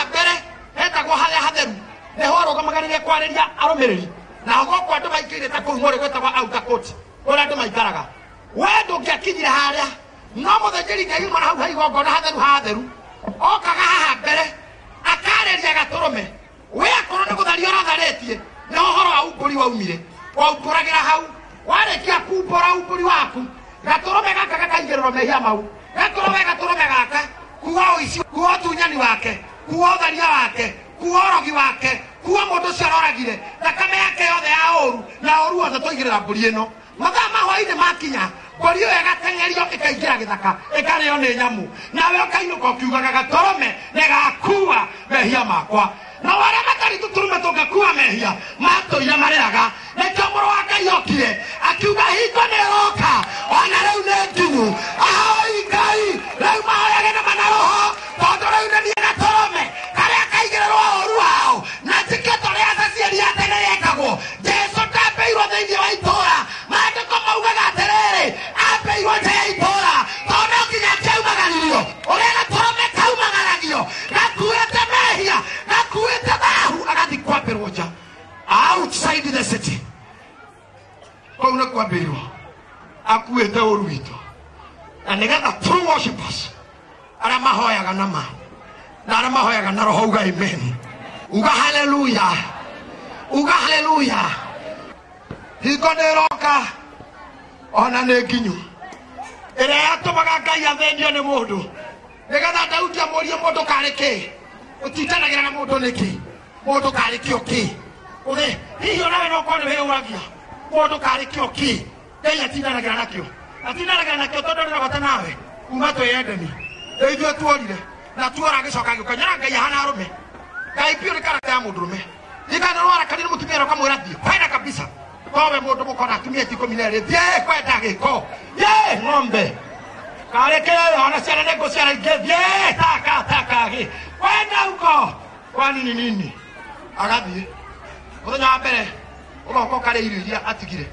mbere hetagwo harĩa hatheru nĩho arũgamagĩrĩire kwarĩria arũmĩrĩri na gũkũ andũ maingĩrĩte kũu mũrĩ gwĩtagwo outer court kũrĩa andũ maikaraga. Wee ndũngĩakinyire harĩa no mũthĩnjĩri Ngai uma na hau ha igongona hatheru okaga haha mbere akarĩria Gatũrũme. Wee akorwo nĩ gũtharia ũratharĩtie nĩ ũhoro wa umbũri waumire waumbũragĩra hau, warĩkia kumbũra umbũri waku Gatũrũme gaka gakaingĩrĩrwo mehia mau. Gatũrũme gaka kuwa ũici, kuwa ũtunyani wake, kuwa ũtharia wake, kuwa ũrogi wake, kuwa mũndũ ũcio aroragire thakame yake yothe ya ũru na ũru wothe twaigĩrĩra mbũri ĩno. Mathaa ma hwaĩ-inĩ makinya mbũri ĩyo ĩgatengerio ĩkaingĩra gĩthaka ĩkarĩo nĩ nyamũ, nawe ũkainũka ũkiugaga Gatũrũme nĩgakuua mehia makwa. Na warĩa matarĩ tũtũrũme tũngĩkuua mehia matũire marĩaga. Nĩkĩo mũrũ wa Ngai okire akiuga hingo nĩ ĩroka ona rĩu nĩ nginyu. Ahoi Ngai rĩu mahoyage na mana roho tondũ rĩu nĩ niĩ Gatũrũme karĩa kaigĩrĩrwo ũru wao na tikĩto rĩa Azazieli ya tene yekagwo. Jesũ ndambĩirwo thĩinĩ wa itũũra, maandĩko maugaga atĩrĩrĩ ambĩirwo nja ya itũũra tondũ nginya kĩaumagaririo ũrĩa Gatũrũme kaumagaragio gakuĩte mehia gakuĩte thahu agathiĩ kwambĩrwo nja outside the city. Kau nĩ kwambĩirwo akuĩte ũru witũ na nĩgetha true worshipers arĩa mahoyaga na ma na arĩa mahoyaga na roho uga amen, uga haleluya, uga haleluya. Hingo nĩ ĩroka ona nĩ nginyu ĩrĩa yatũmaga Ngai athĩnio nĩ mũndũ nĩgetha Daudi amũrie mũndũ karĩ kĩ ũtindanagĩra na mũndũ nĩkĩ, mũndũ karĩ kĩo kĩ ũthĩ hihi onawe no korwo nĩ wĩyũragia mũndũ karĩ kĩo kĩ Ngai atindanagĩra nakĩo tondũ nĩ rogota nawe kuma twĩ Edeni ithuĩ tuorire na tuora agĩcoka agĩũka nyara Ngai ahana arũme. Ngai piũ nĩ karakta ya mũndũrũme ikana rwara kanini mutumia rokamwira thie kwenda kabisa kowe mundu mukona atumia tiko minere thie kwenda giko ye ng'ombe kareke ona ciana nego ciana inge thie taka gi kwenda huko kwani ni nini agathie muthenya wa mbere ugoko kare irio iria atigire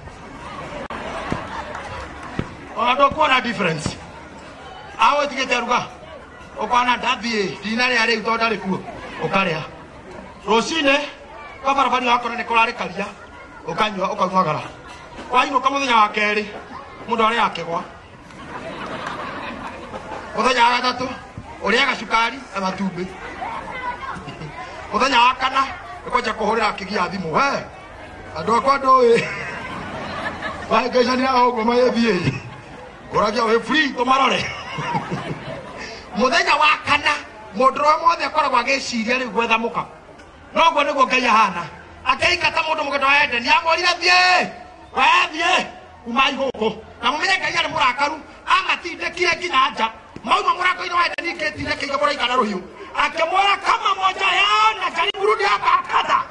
ona ndokuona difference awe tigete ruga ukwana ndathie dinari ari utonda rikuo ukaria rocine kabarabani wako ne kurari karia ukanywa ukanyagara kwaino kamuthenya wa keri mundu ari akegwa muthenya wa gatatu uri agacukari amatumbi muthenya wa kana ukoja kuhurira kigia thimu we andu akwa ndui wagecanira oguo mathie kuragia we free tumarore muthenya wa kana mundu mothe akoragwo agiciria riu gwetha muka noguo niguo Ngai ahana akeikata mundu mugeto wa Edeni amorire thie umai guku na mumenye Ngai ari murakaru amatindikire nginya nja mauma murako-ini wa Edeni ketire kiiga muraikana ruhiu akimwira kama moja yana jaribu rudi hapa akata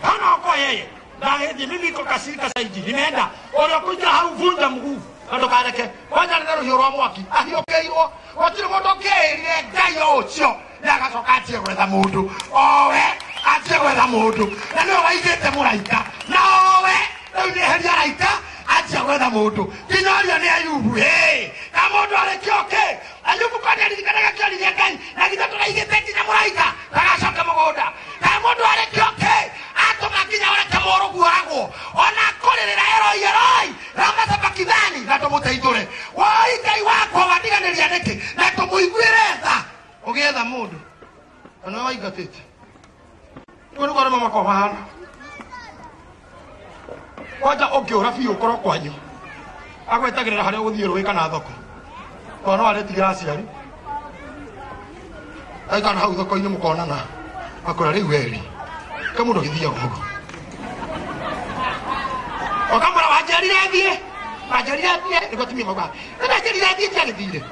hana uko yeye na hivi mimi niko kasirika zaidi nimeenda uliokuja hauvunja mguu ndo kareke kwanza ndio ruhiu rwa mwaki ahiokeirwo watire mundu kerire Ngai ucio ndagacoka atie gwetha mundu owe atie gwetha mundu na niwe waigite muraika na owe riu ni heria raika atie gwetha mundu kinyoria ni Ayubu ka mundu arikioke Ayubu kwani aririkanaga kioririe Ngai na githa turaigite nginya muraika ndagacoke mugunda ka mundu arikioke atuma nginya ureke murugu oragwo ona kuririra eroi ramasabakithani na tumuteithure woi Ngai wakwa wandiganiria niki na tumuiguire tha ugetha mundu ana waigatite ngoro ngoro mama kwa hana kwaja okiura biu koro kwanyu agwetagirira haria guthie ruwi kana thoko kono aretigira aciari aikana hau thoko-ini mukonana akora riu eri kamundu githia gugo okamura wanjerire thie niguo tumia mauga ndajerire thie tiagithire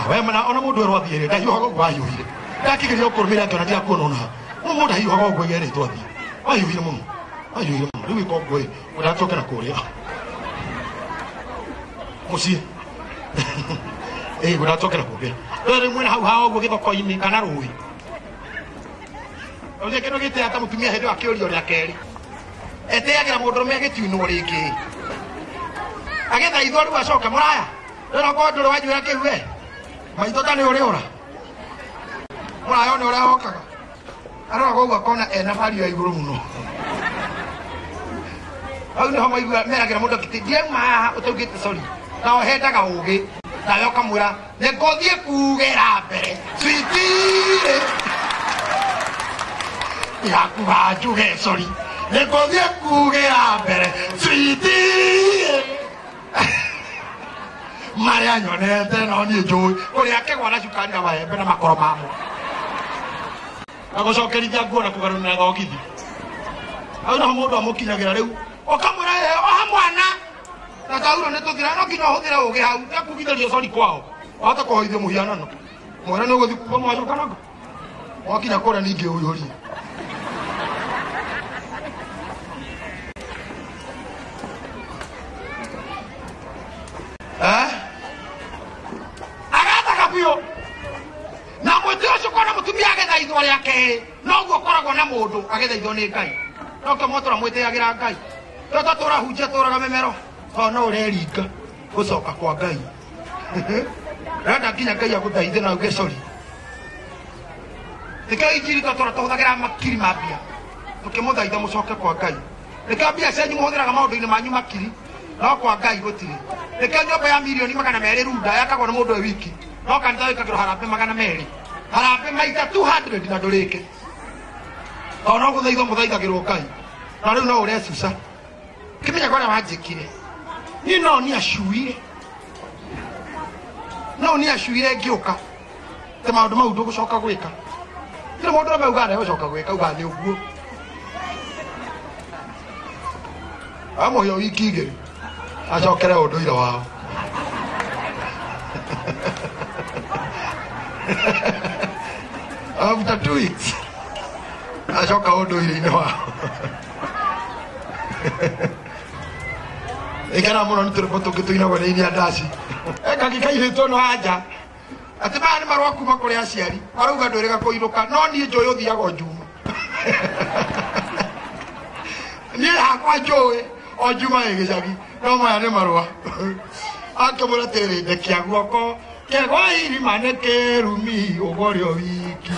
we mana ona mundu erwa thie Ngai hogo gwayuhire ndakigeria ukurumira ntona ndia kuona ona mundu hiyo hogo gwegere twathi ayuhire muno riu iko ngwe uracokera kuria mucie uracokera kuria riri mwena hau hao guo githoko-ini kana ruwi oje kino gite ata mutumia hindi akiurio ria keri eteagira mundurume agitiunwo ringi agetha itho riu acoke muraya rero ko nduru wanjwira kiwe maitho tani uri ura muraya ni uria okaga arora koguo akona ena bari ya iguru muno au ni homa igua meragira mundu kiti diema utaugite sorry na ohendaga ugi na yoka mwira ne ngothie kugera mbere switi yakuba juge sorry ne ngothie kugera mbere switi maria nyonete no ni njui kuria kegwa na cukari na maembe na makoro mamo agocokerithia nguo na kugarurira thogithi au no mundu amukinyagira riu okamwira oha mwana na tauro ne tuthira no kinya huthira ugi hau akugitharia cori kwao wahota kuhoithia muhianano mwira ni uguthi kuwa mwacoka nago wakinya kuria ningi uyuri agataka biyo na mwete ucio kona mutumia agetha itho riake noguo koragwo na mundu agetha itho ni Ngai noke motora mwiteagira Ngai toto turahunjia turaga memero no ureringa gucoka kwa Ngai renda nginya Ngai aguthaithe na uge sorry tika injiri toto tuhuthagira makiri mambia tukimuthaitha mucoke kwa Ngai nika mbia cenyu muhuthiraga maundu-ini manyu makiri no kwa Ngai gutiri nika nyumba ya milioni 200 runda yakagwo na mundu wiki no kanitha wikagirwo harambe 200 harambe maita 200 na ndurike ono guthaitha muthaithagirwo Ngai na riu no urecuca kimenya kora wanjikire ni no ni acuire ngiuka te maundu mau ndugucoka gwika kira mundu amauga na gucoka gwika uga ni uguo amoyo wiki igiri acokere unduire wao after 2 weeks acoka unduire-ini wao ikana muno niturimo tungituinagwo ni iria ndaci ekangikairĩtwo no anja ati maya nĩ marũa kuma kũrĩ aciari marauga ndwĩrĩga kũinũka no niĩ njũĩ ũthiaga njuma niĩ hakwa njũĩ o njuma ĩ gĩcagi no maya nĩ marũa akĩmũra tĩrĩ ndekia guoko kegwa irima nĩ kĩrumi ũgorio wiki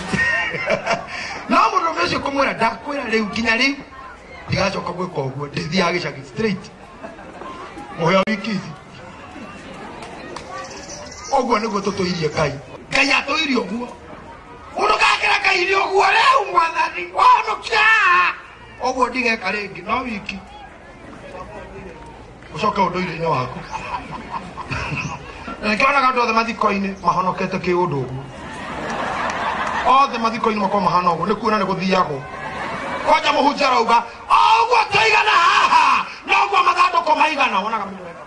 no mũndũ ũcio kũmwĩra ndakwĩra rĩu nginya rĩu ndigacoka gwĩka ũguo ndĩthiaga gĩcagi straight mũhĩa wiki ici ũguo nĩguo tũtũirie Ngai atũirie ũguo mũndũ gakĩra Ngai irio ũguo rĩu mwathani wonokia ũguo ndigeka rĩngĩ no wiki ũcoke ũndũire-inĩ waku na nĩkĩonaga andũ othe mathiko-inĩ mahonokete kĩũndũ ũguo othe mathiko-inĩ makorwo mahana ũguo nĩ kuona nĩ gũthiagwo kwanja mũhunjia arauga ũguo tũigana haha noguo mathandũkũ maigana wonaga mĩwega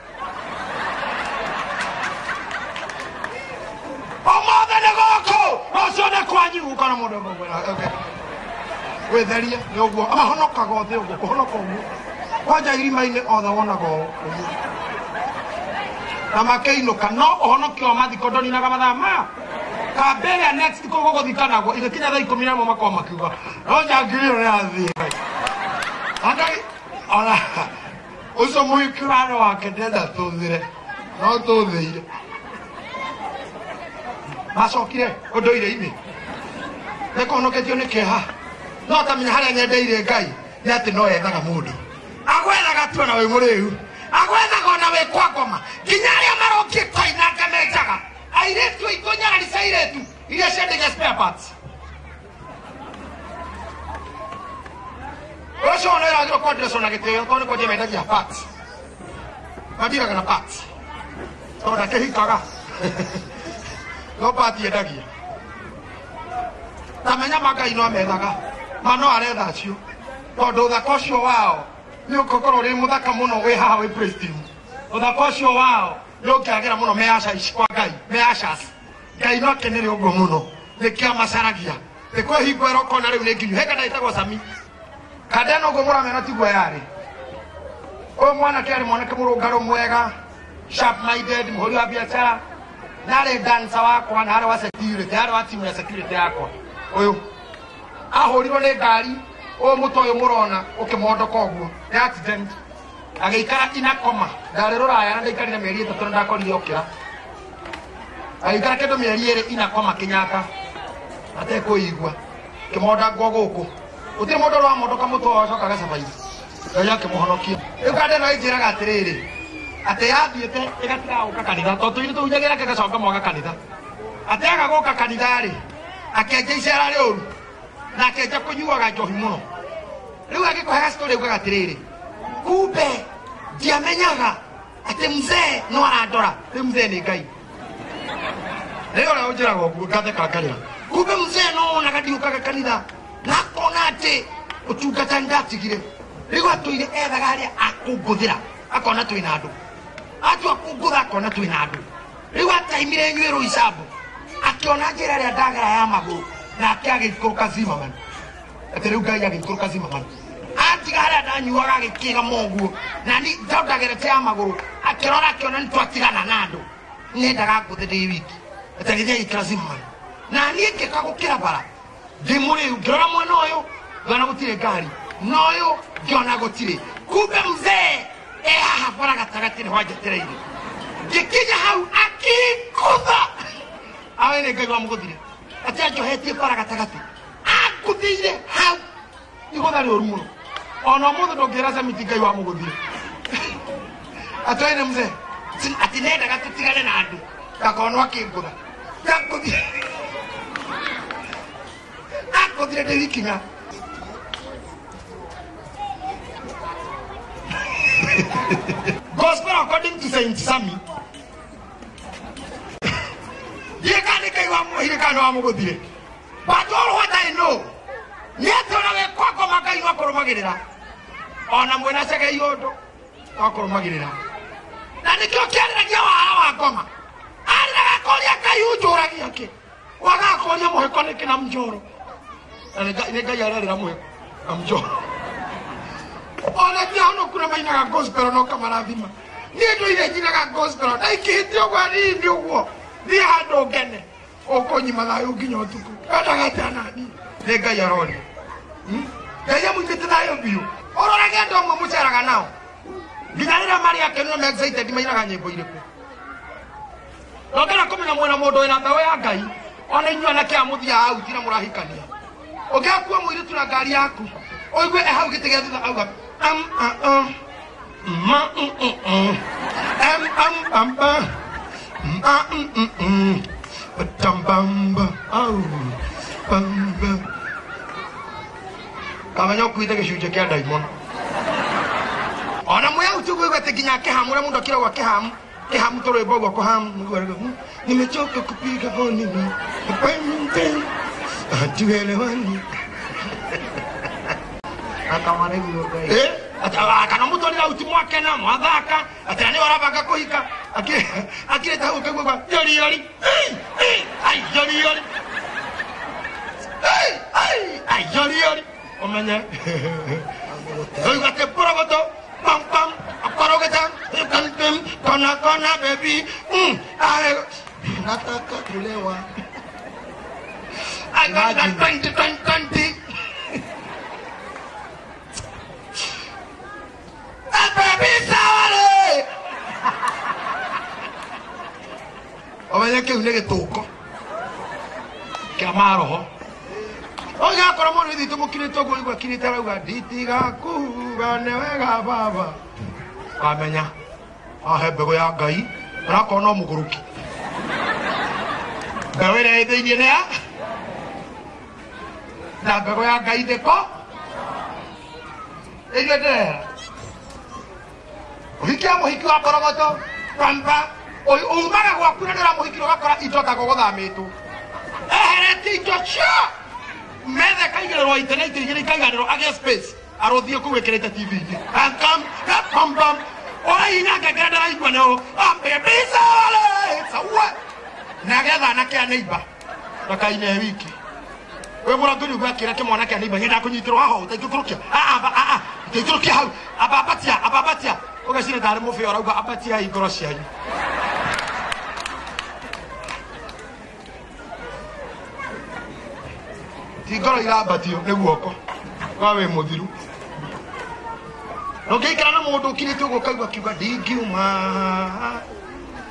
omothe nĩ gũkũ ũcio nĩ kwanyu kana mũndũ ũmwe wĩtherie nĩ ũguo amahonokaga othe ũguo kũhonoka ũguo kwanja irima-inĩ othe wonaga ũguo na makĩinũka no ũhonokio wa mathiko ndoninaga mathaa maya kambere next kũgũgũthikanagwo igĩkinya thaa 11 makorwo makiuga no njangirĩo nĩ athiĩ Ngai ona ũcio mũhikirano wake ndenda tũthire no tũthĩire macokire ũndũire-inĩ nĩkũhonoketio nĩ kĩeha no tamenya harĩa nyendeire Ngai nĩ atĩ no ethaga mũndũ agwethaga tu ona wĩ mũrĩu agwethaga ona wĩ kwa ngoma nginya arĩa marokie koina ngamejaga airĩtu aitũ nyarari cia airĩtu iria ciendagia spare parts ũcio ona ĩragĩrwo kwendereco na gĩtĩo tondũ nĩ kwendia mendagia parts mandiraga na parts tondũ ndakĩhikaga no part endagia tamenya Ngai no amethaga ma no aretha acio tondũ ũthaka ũcio wao nĩ ũkũkorwo ũrĩ mũthaka mũno wĩ haha wĩ praise team ũthaka ũcio wao nĩ ũkĩagĩra mũno meaca ici kwa Ngai meacas Ngai no akenere ũguo mũno nĩkĩo amacaragia nĩkwĩhingo ĩrokona rĩu nĩ nginyu heka ndaitagwo Sami kandena ũguo mũramena tiguo yarĩ ũyũ mwanake arĩ mwanake mũrũngarũ mwega sharp minded mũhũri wa biacara narĩ dancer wakwa na harĩ wa security harĩ wa timu ya security yakwa ũyũ ahũrirwo nĩ ngari ũyũ mũtwe ũyũ mũrona ũkĩmondoka ũguo nĩ accident agĩikara inakoma ndarĩ rũraya na ndaikarire mĩeri 3 na ndakorire okĩra agĩikara kĩndũ mĩeri 2 inakoma Kenyatta atekũigua kĩmondangwo gũkũ gũtirĩ mũndũ ũramondoka mũtwe wacoka agacabaithia Ngai akĩmũhonokia rĩu kandena ĩnjĩraga atĩrĩrĩ atĩ yathiĩte ĩgatiga gũka kanitha tondũ ithuĩ tũhunjagĩra kĩgacoka mwaga kanitha atĩ aga gũka kanitha-rĩ akenja icera rĩũru na akenja kũnyuaga njohi mũno rĩu agĩkũhega story augaga atĩrĩrĩ kumbe ndiamenyaga atĩ mzee no arandora rĩu mzee nĩ Ngai rĩu ũrĩa ũnjĩraga ũguo ngatheka ngarĩra kumbe mzee no onaga ndiũkaga kanitha na akona atĩ ũtungata nĩndatigire rĩu atũire ethaga harĩa akũngũthĩra akona twĩna andũ atua kũngũtha akona twĩna andũ rĩu ataimire nywĩrũ icambu akĩona njĩra ĩrĩa ndagera ya magũrũ nake agĩikũrũka Zimmerman atĩ rĩu Ngai agĩikũrũka Zimmerman atiga harĩa ndanyuaga agĩkĩga moguo na ni ndagerete ya magũrũ akĩrora akĩona nĩtwatigana na andũ nĩendaga ngũthe ndĩ wiki atĩ gĩthiĩ agĩikara Zimmerman na niĩ ngĩka gũkĩra bara ndĩ mũrĩu ngĩrora mwena ũyũ ngĩona gũtirĩ ngari na ũyũ ngĩona gũtirĩ kumbe mzee haha bara gatagatĩ nĩho anjetereire ngĩkinya hau akĩngũtha awe nĩ Ngai wamũgũthire atĩ anjohetie bara gatagatĩ angũthĩire hau igũtha rĩũru mũno ona ũmũthĩ ndũngĩra Samiti Ngai wamũgũthire atĩ we nĩ mzee atĩ nendaga tũtigane na andũ ngakonwo akĩngũtha angũthire ndĩ wikinya Gospel according to Saint Sami. Ye kani Ngai wamũhire wa mũgũthire. But all what I know, nĩatũra we kwako Ngai wakũrũmagĩrĩra. Ona mwena cege yũndũ wakũrũmagĩrĩra. Na nĩkĩo kĩarĩragia wara wa ngoma. Arĩraga kũria Ngai ũnjũragia kĩ. Wagakoria mũheko nĩkĩ na mjoro. nega yara ramwe amjo ona dia no kuna maina ga gospel no kamarathima ni ndo ile jina ga gospel dai kihitio kwa ni ndio guo ni hando gene okonyi mathayo nginya utuku kada gatana ni nega yaroni Gaya mwitete nayo biyo orora gendo mwe muceraga nao nginyarira mari akeno me excited mairaga nyimbo iriku Nogera kumenya mwena mundu ina mbewe ya Ngai ona inyua na kia muthia au tira murahikania Ogakua mwiri tuna ngari yaku oigwe hau gitege thutha auga Kamenya ukuite gicunje kia daimono ona muya utugu gwete ginya kihamura mundo kira gwa kihamu toro ibogwa kwa hamu nimechoka kupiga honi hatuelewani akamane gugai kana muto ni uti mwake na mwathaka atani warabanga kuhika akireta ukagwa yori ai yori omanya oi gate porogoto pam pam aparogeta kona baby nataka kulewa I got that 20. Baby sawale omanya ke unege toko kamaro ho oga kora mo ndi tumukire togo igwa kiritara uga ditiga kubane wega baba amenya ahebego ya Ngai rakona muguruki Gawere thĩinĩ nĩa na mbego ya Ngai ndĩko ĩrĩa ndĩrera ũhikia mũhiki wa korogoto pamba umaga gwaku na ndĩra mũhiki ũgakora indo ta gũgũthamĩtwo ehereti indo cio methe kaigĩrĩrwo intaneti igĩrĩ ikaiganĩrwo age space arũthiĩ kũu ĩkĩrĩte TV-inĩ ankam pam oina ngengere ndĩraigua nĩũ ambĩmbisa wale sawa nagetha na kia neighbor ndakaine wiki we mũrangĩri ũgakĩra kĩmwana kĩa neighbor ngenda kũnyitirwo haho ũtaingĩkũrũkia ũtaingĩkũrũkia hau ababatia ũgacire tarĩ mũbĩa ũrauga abatia ngoro cianyu ti ngoro irambatio nĩ guoko wa wĩ mũthiru nongĩikara na mũndũ ũkirĩte ũguo kaigua kiuga ndingiuma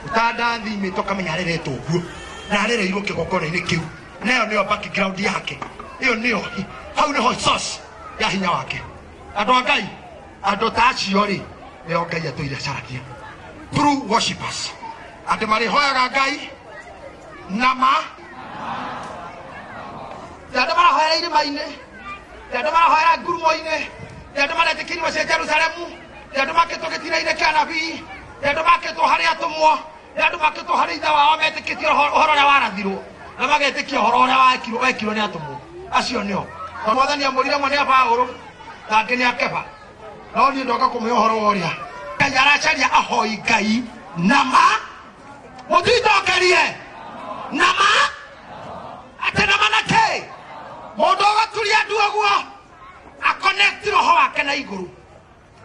utandathimĩtwo kamenya areretwo guo na arereirwo kĩgongona-inĩ kĩu nayo nĩyo background yake ĩyo nĩyo hau nĩho source ya hinya wake andũ a Ngai andũ ta acio rĩ nĩo Ngai atũire caragia true worshipers andũ marĩhoyaga Ngai na ma andũ marahoera irĩma-inĩ andũ marahoera ngurumo-inĩ andũ maretĩkĩirwo cia Jerusalemu andũ makĩtwo gĩtina-inĩ kĩa nabii andũ makĩtwo harĩ atũmwo andũ makĩtwo harĩ ithe wao metĩkĩtie ũhoro ũrĩa warathirwo na magetĩkia ũhoro ũrĩa wekirwo nĩ atũmwo acio nĩo Mwathani amwĩrire mwe nĩ Paũlũ na angĩ nĩ Kefa no niĩ ndoka kũmũhe ũhoro wa ũrĩa Ngai aracaria ahoi Ngai na ma mũtitokerie na ma atĩ na manake mũndũ ũgaturia ndu ũguo akonekti roho wake na igũrũ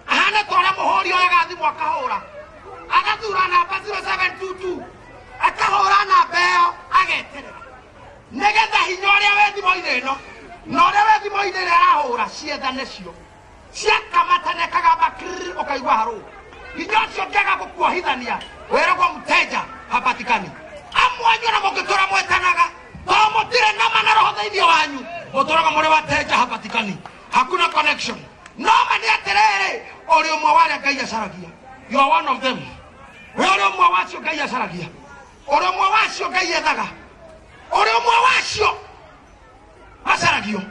ahana ta ũrĩa mũhũri oyaga thimũ akahũra agathura namba 0722 akahũra namba ĩyo ageterera nĩgetha hinya ũrĩa wĩ thimũ-inĩ ĩno na ũrĩa wĩ thimũ-inĩ ĩrĩa arahũra ciethane cio ciakamatane kagamba ũkaigua harũ hinya ũcio ũngĩaga gũkuohithania wĩragwo mteja hapatikani amwanyu na mũngĩtũra mwetanaga to mũtirĩ nama na roho thĩinĩ wanyu mũtũraga mũrĩ wateja hapatikani hakuna connection no mani atĩrĩrĩ ũrĩ ũmwe warĩa Ngai acaragia you are one of them we ũrĩ ũmwe wacio Ngai acaragia ũrĩ ũmwe wacio Ngai ethaga ũrĩ ũmwe wacio acaragio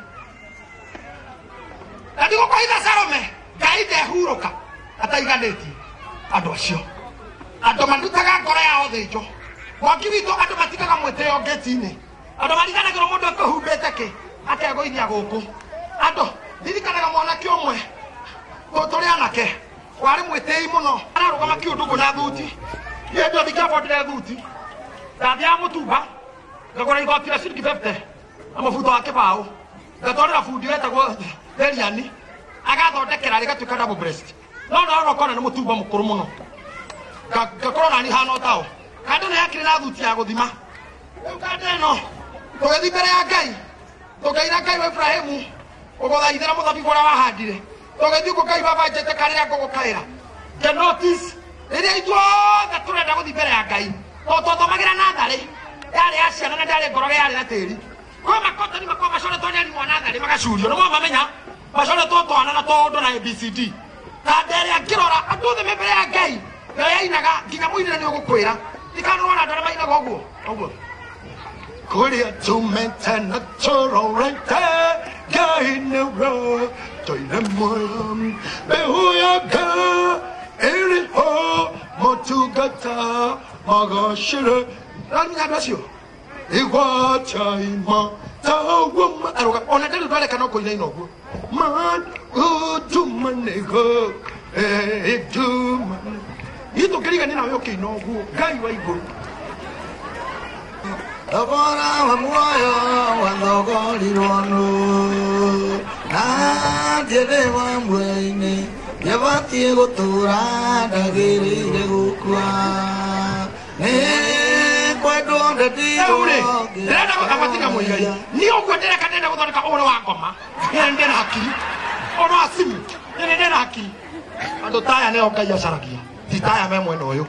na ndigũkũhitha Salome Ngai ndehurũka ataiganĩtie andũ acio andũ mandutaga ngoro yao thĩnjo mwaki witũ andũ matigaga mwĩtĩo ngĩti-inĩ andũ mariganagĩrwo mũndũ akĩhumbĩte kĩ akegũithia gũkũ andũ ndirikanaga mwanake ũmwe tũrĩ anake warĩ mwĩtĩi mũno ararũgama kĩũndũgũ na thuti niĩ ndio ndingĩabotire thuti ndathiaga mũtumba ngagũra igoti rĩa ciringi 50 na mũbuto wa kĩbaũ ngatwarira fundi wetagwo Deliani agathondekera rigatuika double breast no kona nĩ mũtumba mũkũrũ mũno ngakorwo nani hana tao kando nĩ yakĩrĩ na thuti ya gũthima rĩu kando ĩno tũgĩthiĩ mbere ya Ngai tũkaira Ngai wa Ibrahimu ũgũthaithĩra mũthabibũ ũrĩa wahandire tũgĩthiĩ kũ Ngai baba njete karĩra ngũgũkaĩra the notice rĩrĩa ithuothe tũrenda gũthiĩ mbere ya Ngai tũthomagĩra natharĩ yarĩ ya ciana na ndarĩ ngoroge yarĩ na tĩri kwa makotani makwa macoretwo nĩ arimũ a natharĩ magacurio nĩmo mamenya macoretwo twana na tũndũ na ABCD na ndere akĩrora andũ othe me mbere ya Ngai na yainaga nginya mũinĩre nĩ ũgũkwĩra ndikanũrwo na andũ arĩa mainaga ũguo kũrĩa tumete na tũrorete Ngai nĩwe tũire muoyo mĩhu ya Ngai ĩrĩ ho motungata magacĩre rĩmenya andũ acio igwataima tawuma aroga ona ndĩrĩ ndwareka no kũinaina ũguo man utumanego edumane ito kĩrigania nawe ũkĩina ũguo Ngai wa igũrũ thogora wa muoyo wathogorirwo nũ na ndiendĩ wa muoyo-inĩ nĩbatiĩ gũtũra ndagĩrĩire gũkua nĩ kwendwo ndetirwo ndĩrenda gũthabatika mũigai nĩ ũguo ndĩreka ndĩrenda gũthondeka ũhoro wa ngoma ndĩ na hakiri ũhoro wa simu ndĩ na hakiri andũ taya nĩo Ngai acaragia ti taya me mwena ũyũ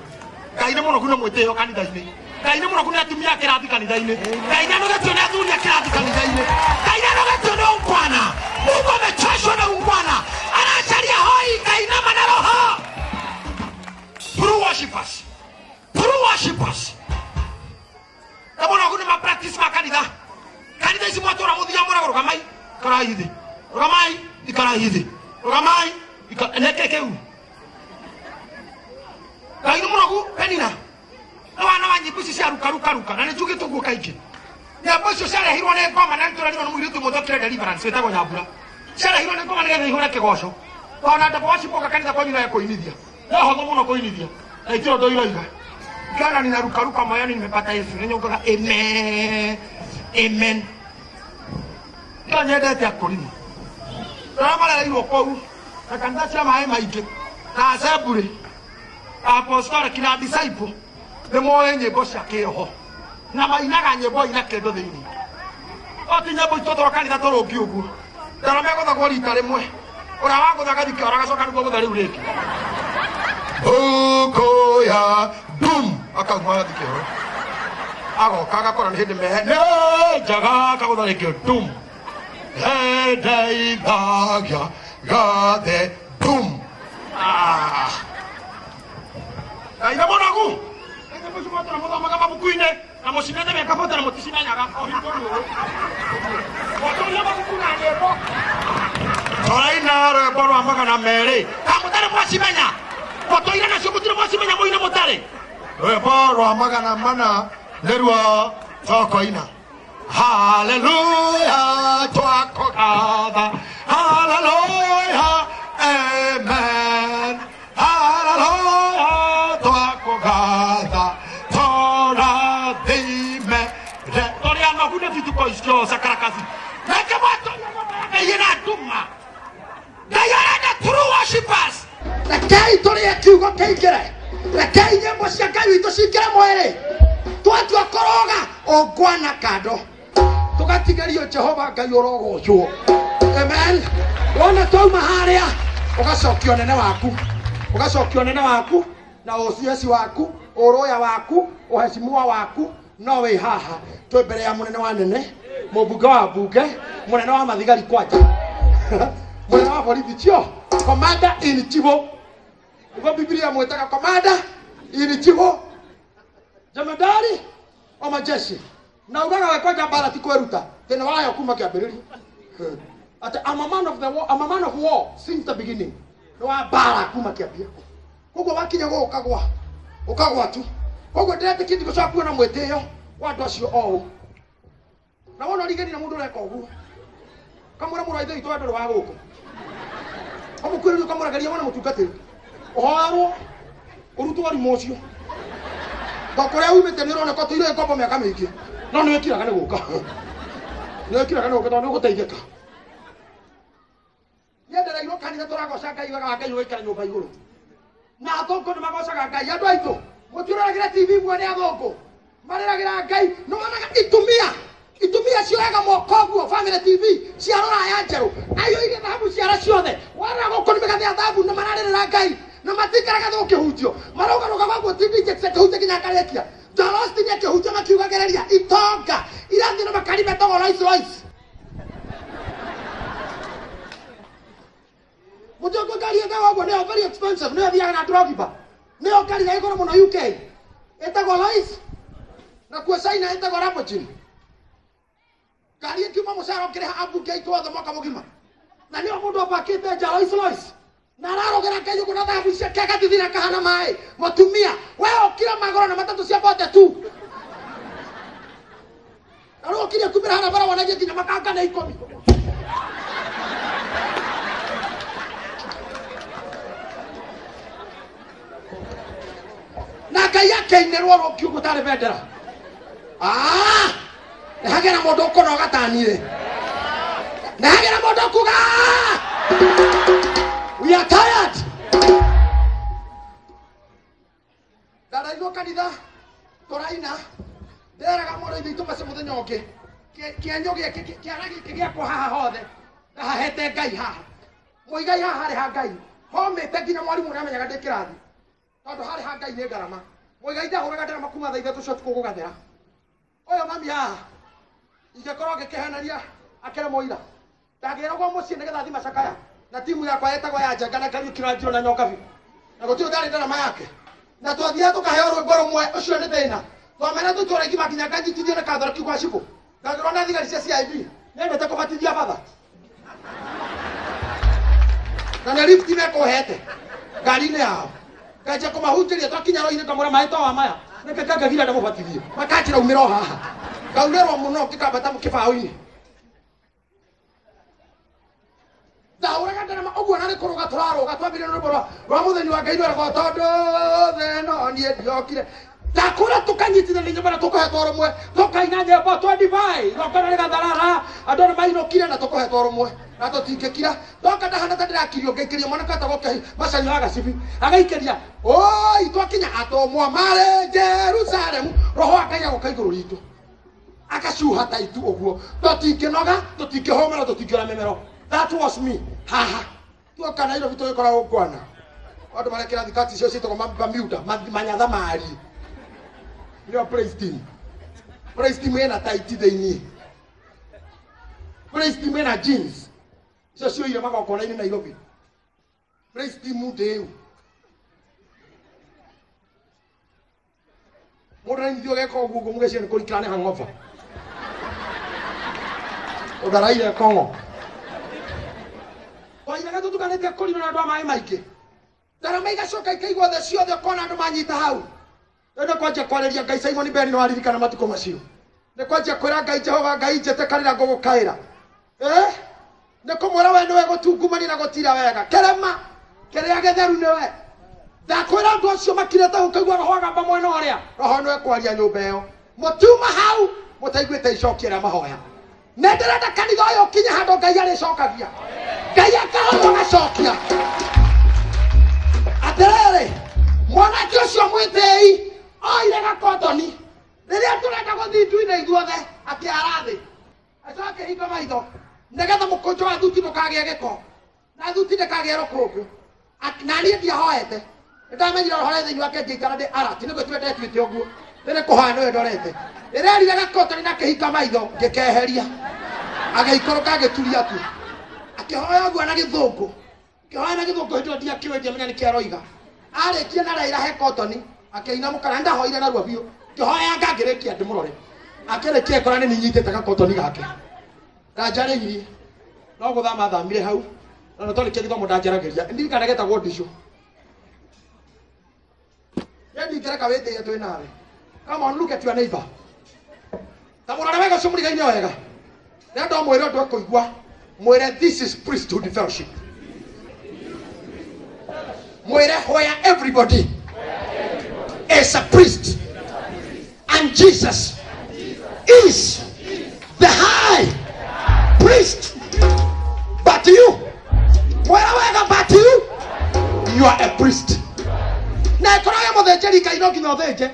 Ngai nĩ mũnogu nĩ mwĩtĩo kanitha-inĩ Ngai nĩ mũnogu nĩ atumia akĩrathi kanitha-inĩ Ngai nĩ anogetio nĩ athuri akĩrathi kanitha-inĩ Ngai nĩ anogetio nĩ ungwana Mungu amechoshwa na ungwana anacharia hoi Ngai na manaroho true worshippers na mũnogu nĩ ma-practice ma kanitha ici mwatũra mũthia mũragũ rũgamai karaithi rũgamai ikaraithi rũgamai neke kĩu Ngai nĩ mũnogu Penina na wana wa nyĩmbo ici cia ruka na nĩ njugĩte ũguo kaingĩ nyĩmbo icio ciarehirwo nĩ ngoma na nĩtũrerirwo nĩ mũirĩtu mũthokire Deliverance wĩtagwo Nyambura ciarehirwo nĩ ngoma nĩgetha ihũre kĩgoco ona ndabo wacipoka kanitha kwanyu naye kũinithia no hũthũ mũno kũinithia na itirĩ ũndũ iroiga kana nina ruka moyoni nimepata Yesu nĩnyũngaga amen no nyendete akũrinĩ rĩrĩa marereirwo kũu na kanitha cia maĩ maingĩ na assembly apostolic na disciple nĩ moĩ nyĩmbo cia kĩroho na mainaga nyĩmbo ina kĩndũ thĩinĩ oti nyĩmbo itũ twa kanitha tũrũngi ũguo ndara megũthagwo rita rĩmwe ũrĩa wagũthaga thikĩ oragacoka nĩguo gũtha rĩu rĩngĩ ũkũya dum akauma thikĩ ĩyo agoka agakora nĩ hĩndĩ mehene njaga akagũtha rĩngĩ dum ndeithagia gathe dum Ngai nĩ mũnogu mũcimotera mũthomaga mabuku-inĩ na mũcinete mĩkabotera mũticimenyaga o hingo rũrũ mũtũria mabuku na nyĩmbo tũraina rwĩmbo rwa 200 ka mũtarĩ mwacimenya mũtũire nacio mũtirĩ mwacimenya mũine mũtarĩ rwĩmbo rwa 400 nĩruo tũkũina haleluya twakũgatha haleluya amen haleluya twakũgatha tũrathime tũrĩa nogu nĩ vituko icio sakarakazi reke mwatoria Ngai na nduma Ngai arenda true worshippers rekei tũrĩe kiugo kĩingĩre rekei nyĩmbo cia Ngai witũ cingĩre mwĩrĩ twatua kũroga ũngwana kando tũgatigerio Jehova Ngai ũrogocwo amen wona twauma harĩa ũgacokio nene waku na ũcieci waku ũrũya waku ũhecimua waku no wĩ haha twĩ mbere ya mũnene wa nene mũmbunge wa mbunge mũnene wa mathigari kwanja mũnene wa borithi cio commander in chief ugo Biblia mwĩtaga commander in chief jemadari wa majeshi na ugaga we kwanja mbara ti kwĩruta tene wayo kuma kĩambĩrĩria ati I'm a man of war since the beginning no wa mbara kuma kĩambia koguo wakinya gũkagwa ukagwa tu koguo ndĩretĩkĩtie gũcoka kuona mwĩtĩo wa andũ acio o na wona rigeni na mũndũ ũreka ũguo kamũra mũrũ aithe itũ andũ wa gũkũ ũmũkwĩrĩrio kamũragaria wona mũtungatĩri ũhoerwo ũrutwo arimũ ũcio ngokũrĩa umĩte nĩ ũroneka tũire ngombo mĩaka mĩingĩ no nĩ wĩkiraga nĩ gũka tondũ nĩ ũgũteithĩka kanitha turagoca Ngai wega wa Ngai ugaikara nyumba iguru na athũngũ nĩmagocaga Ngai andũ aitũ mũtiũragĩra TV muone athũngũ marĩragĩra Ngai nĩwonaga itumia cioyaga moko ũguo family TV cia rũraya njerũ aiyũire thahabu ciara ciothe wara gũkũ nĩmĩgathĩa thahabu na mararĩrĩra Ngai na matikaraga thũkĩhunjio maraugarũga waguo TV njekise kĩhunjio nginya akarĩkia Jalosti ni kĩhunjio makiugagereria itonga irathiĩ na makari metogo Rolls-Royce Mujoko gari ya wago ni very expensive ni athiaga na Drogba ni gari ya igoro muno UK etagwo Lois na kwa China etagwo Lamborghini gari kiuma mucara kire abuke itwothe mwaka mugima na ni mundu apakite Lois na ararogera Ngai uko na thahabu cia kega thithina kahana mai mutumia wewe ukira magoro na matatu cia bote tu aro ukire kumira hana bara wanaje kinya makanga na ikomi na Ngai yake inerwo kiugo tare bendera nahagera mundu ukono gatanire nahagera mundu kuga we are tired dara ino kanitha toraina nderaga mundu ithu mace muthenya ungi kienyo gike kiaragi kigiakwo haha hothe hahete Ngai haha muigai haha hari ha Ngai homete nginya mwarimu namenyaga ndikirathi tondu hari ha Ngai ni ngarama muigai ndahuraga ndarama kuma tha ithatu cia tuko gugathera oyo mami haha ingekorwo ngĩkĩhenania akĩre mũira ndangĩragwo mũciĩ nĩgetha thima cakaya na timu yakwa yetagwo ya Njenga na Kariũki na Nyoka biũ na gũtirĩ ndarĩ ndarama yake na twathiaga tũkaheo rwĩmbo rũmwe ũcio nĩ thĩna twamena tũtũre ngima nginya nganjitithio nĩ kathoreki gwa cibũ ngagĩrwo na thigari cia CID nĩendete kũbatithia batha na nĩ lift mekũhete ngari-inĩ yao nganjia kũmahunjĩria twakinya rũĩ-inĩ ngamwĩra maĩ to wa maya nĩke ngagĩra ndĩmũbatithie makanjĩra umĩra o haha ngaurĩrwo mũno ngĩkambata kĩbaũ-inĩ ndahũraga ndarama ũguo na nĩ kũrũga tũrarũga twambire rwĩmbo rwa mũthenya wa Ngai rwĩragwo tondũ thĩ ĩno niĩ ndiokire ndakũra tũkanyitithania nyũmba na tũkũhetwo rũmwe tũkaina nyĩmbo twendivai igongona rĩgatharara andũ nĩ mainũkire na tũkũhetwo rũmwe na tũtingĩkira ndoka ndahana ta ndĩrakirio ngĩikĩria mwana katagwo Macani wa Gacibi agaikĩria oi twakinya atũmwo marĩ Jerusalemu roho wa Ngai agoka igũrũ ritũ akacuha ta itu ũguo tũtingĩnoga tũtingĩhũmĩra tũtingĩora mĩmero that was me haha tuoka Nairobi tũgĩkoragwo kwana andũ marekĩra thikati icio ciĩtagwo Bermuda manyatha mari nĩo praise team ĩna taiti thĩinĩ praise team ĩna jeans icio cioire magongona-inĩ Nairobi praise team ndĩu mũndũ nainithio geka ũguo ũguo mũgeciria nĩ kũrikĩra nĩ hangover ũtharaire Kongo twairaga tũtukanĩtie kũrino na andũ a maĩ maingĩ ndarama igacoka ikaigwo thĩ ciothe ũkona andũ manyita hau nĩ kwanjia kwarĩria Ngai Simon Ben no aririkana matukũ macio nĩ kwanjia kwĩra Ngai Jehova Ngai njĩtĩkanĩra ngũgũkaĩra nĩ kũmwĩra we nĩwe gũtungumania na gũtira wega kĩrema kĩrĩa gĩtheru nĩwe ndakwĩra andũ acio makirĩte gũkaigua roho agamba mwena ũrĩa roho nĩwe kwaria nyũmba ĩyo mũtiuma hau mũtaiguĩte icokio rĩa mahoya nĩ ndĩrenda kanitha ũyũ ũkinye handũ Ngai arĩcokagia Ngai akahoya ũgacokia atĩrĩrĩ mwanake ũcio mwĩtĩi oire gakotoni rĩrĩa tũrenda gũthiĩ nduinĩ ithuothe akĩara thĩ acoke hinga maitho nĩgetha mũkũnjo wa thuti ndũkagĩe gĩko na thuti ndĩkagĩe rũkũngũ na niĩ ndiahoete nĩndamenyire roho thĩinĩ wake ngĩikara ndĩ arati nĩguo tiwe ndetuĩte ũguo nĩ kũhoya nĩwe ndorete rĩrĩa erire gakotoni na kĩhinga maitho ngĩkeheria agĩikũrũka agĩturia tu akĩhoya ũguo na gĩthũngũ kĩhoya na gĩthũngũ hĩndĩ ĩyo ndiakĩũĩ ndiamenya nĩ kĩaroiga arĩkia na Raila he kotoni akĩinamũka na ndahoire narua biũ kĩhoya ngangĩrĩkia ndĩmũrore akĩrĩkia ekora nĩ ninyitĩte gakotoni gake ndanjarĩirie no gũthama thamire hau na nĩ twarĩkia gĩthomo ndanjaragĩria ndirikana getagwo Ndicũ ndingĩreka wĩtĩĩe twĩ nawe come on look at your neighbor ta mũrore wega ũcio mũrigaine wega rĩrĩa ndomwĩre ũndũ ekũigua mwĩre this is priesthood fellowship mwĩre where everybody is a priest and Jesus is the high priest but you mwĩre wega priest. Na ekora ya mothenjeri Ngai no nginya othenje.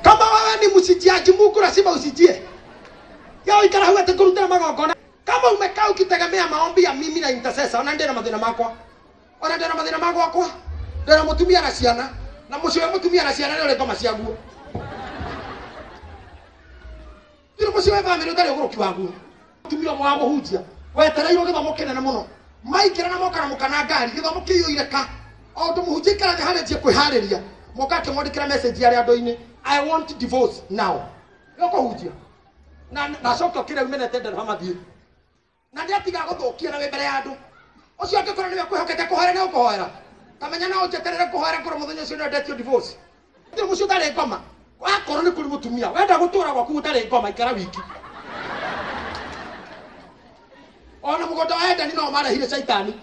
Kama wewe ni msijiaji Mungu lazima usijie. Yao ikara huwa tekurutira magongona. Kama umekaa ukitegemea maombi ya mimi na intercessor, ona ndena mathina makwa. Ona ndena mathina makwa kwa. Ndena mutumia na ciana. Na mucio mutumia na ciana ni ngoma ciaguo. Ndiro mucio wa family utari uguruki waguo. Mutumia mwa muhunjia. Wetereirwo githomo kinene muno. Maikira na mokara mukana ngari githomo kiyo ireka. O ndu muhunjia kara haretie kwihariria. Moka kimondikira message yari andu-ini. I want divorce now. Yoko hujia. Na coka kire umenete ndero hamathie. Na ndia tiga guthukia na mbere ya andu. Ucio angikora niwe kwihokete kuhoera na ukuhoera. Kamenya na ujeterere kuhoera kura muthenya ucio no ndetio divorce. Ndio mucio tare ngoma. Wakorwo ni kuri mutumia. Wenda gutura gwaku utare ngoma ikara wiki. Ona mugondo wa Edeni no marahire Saitani.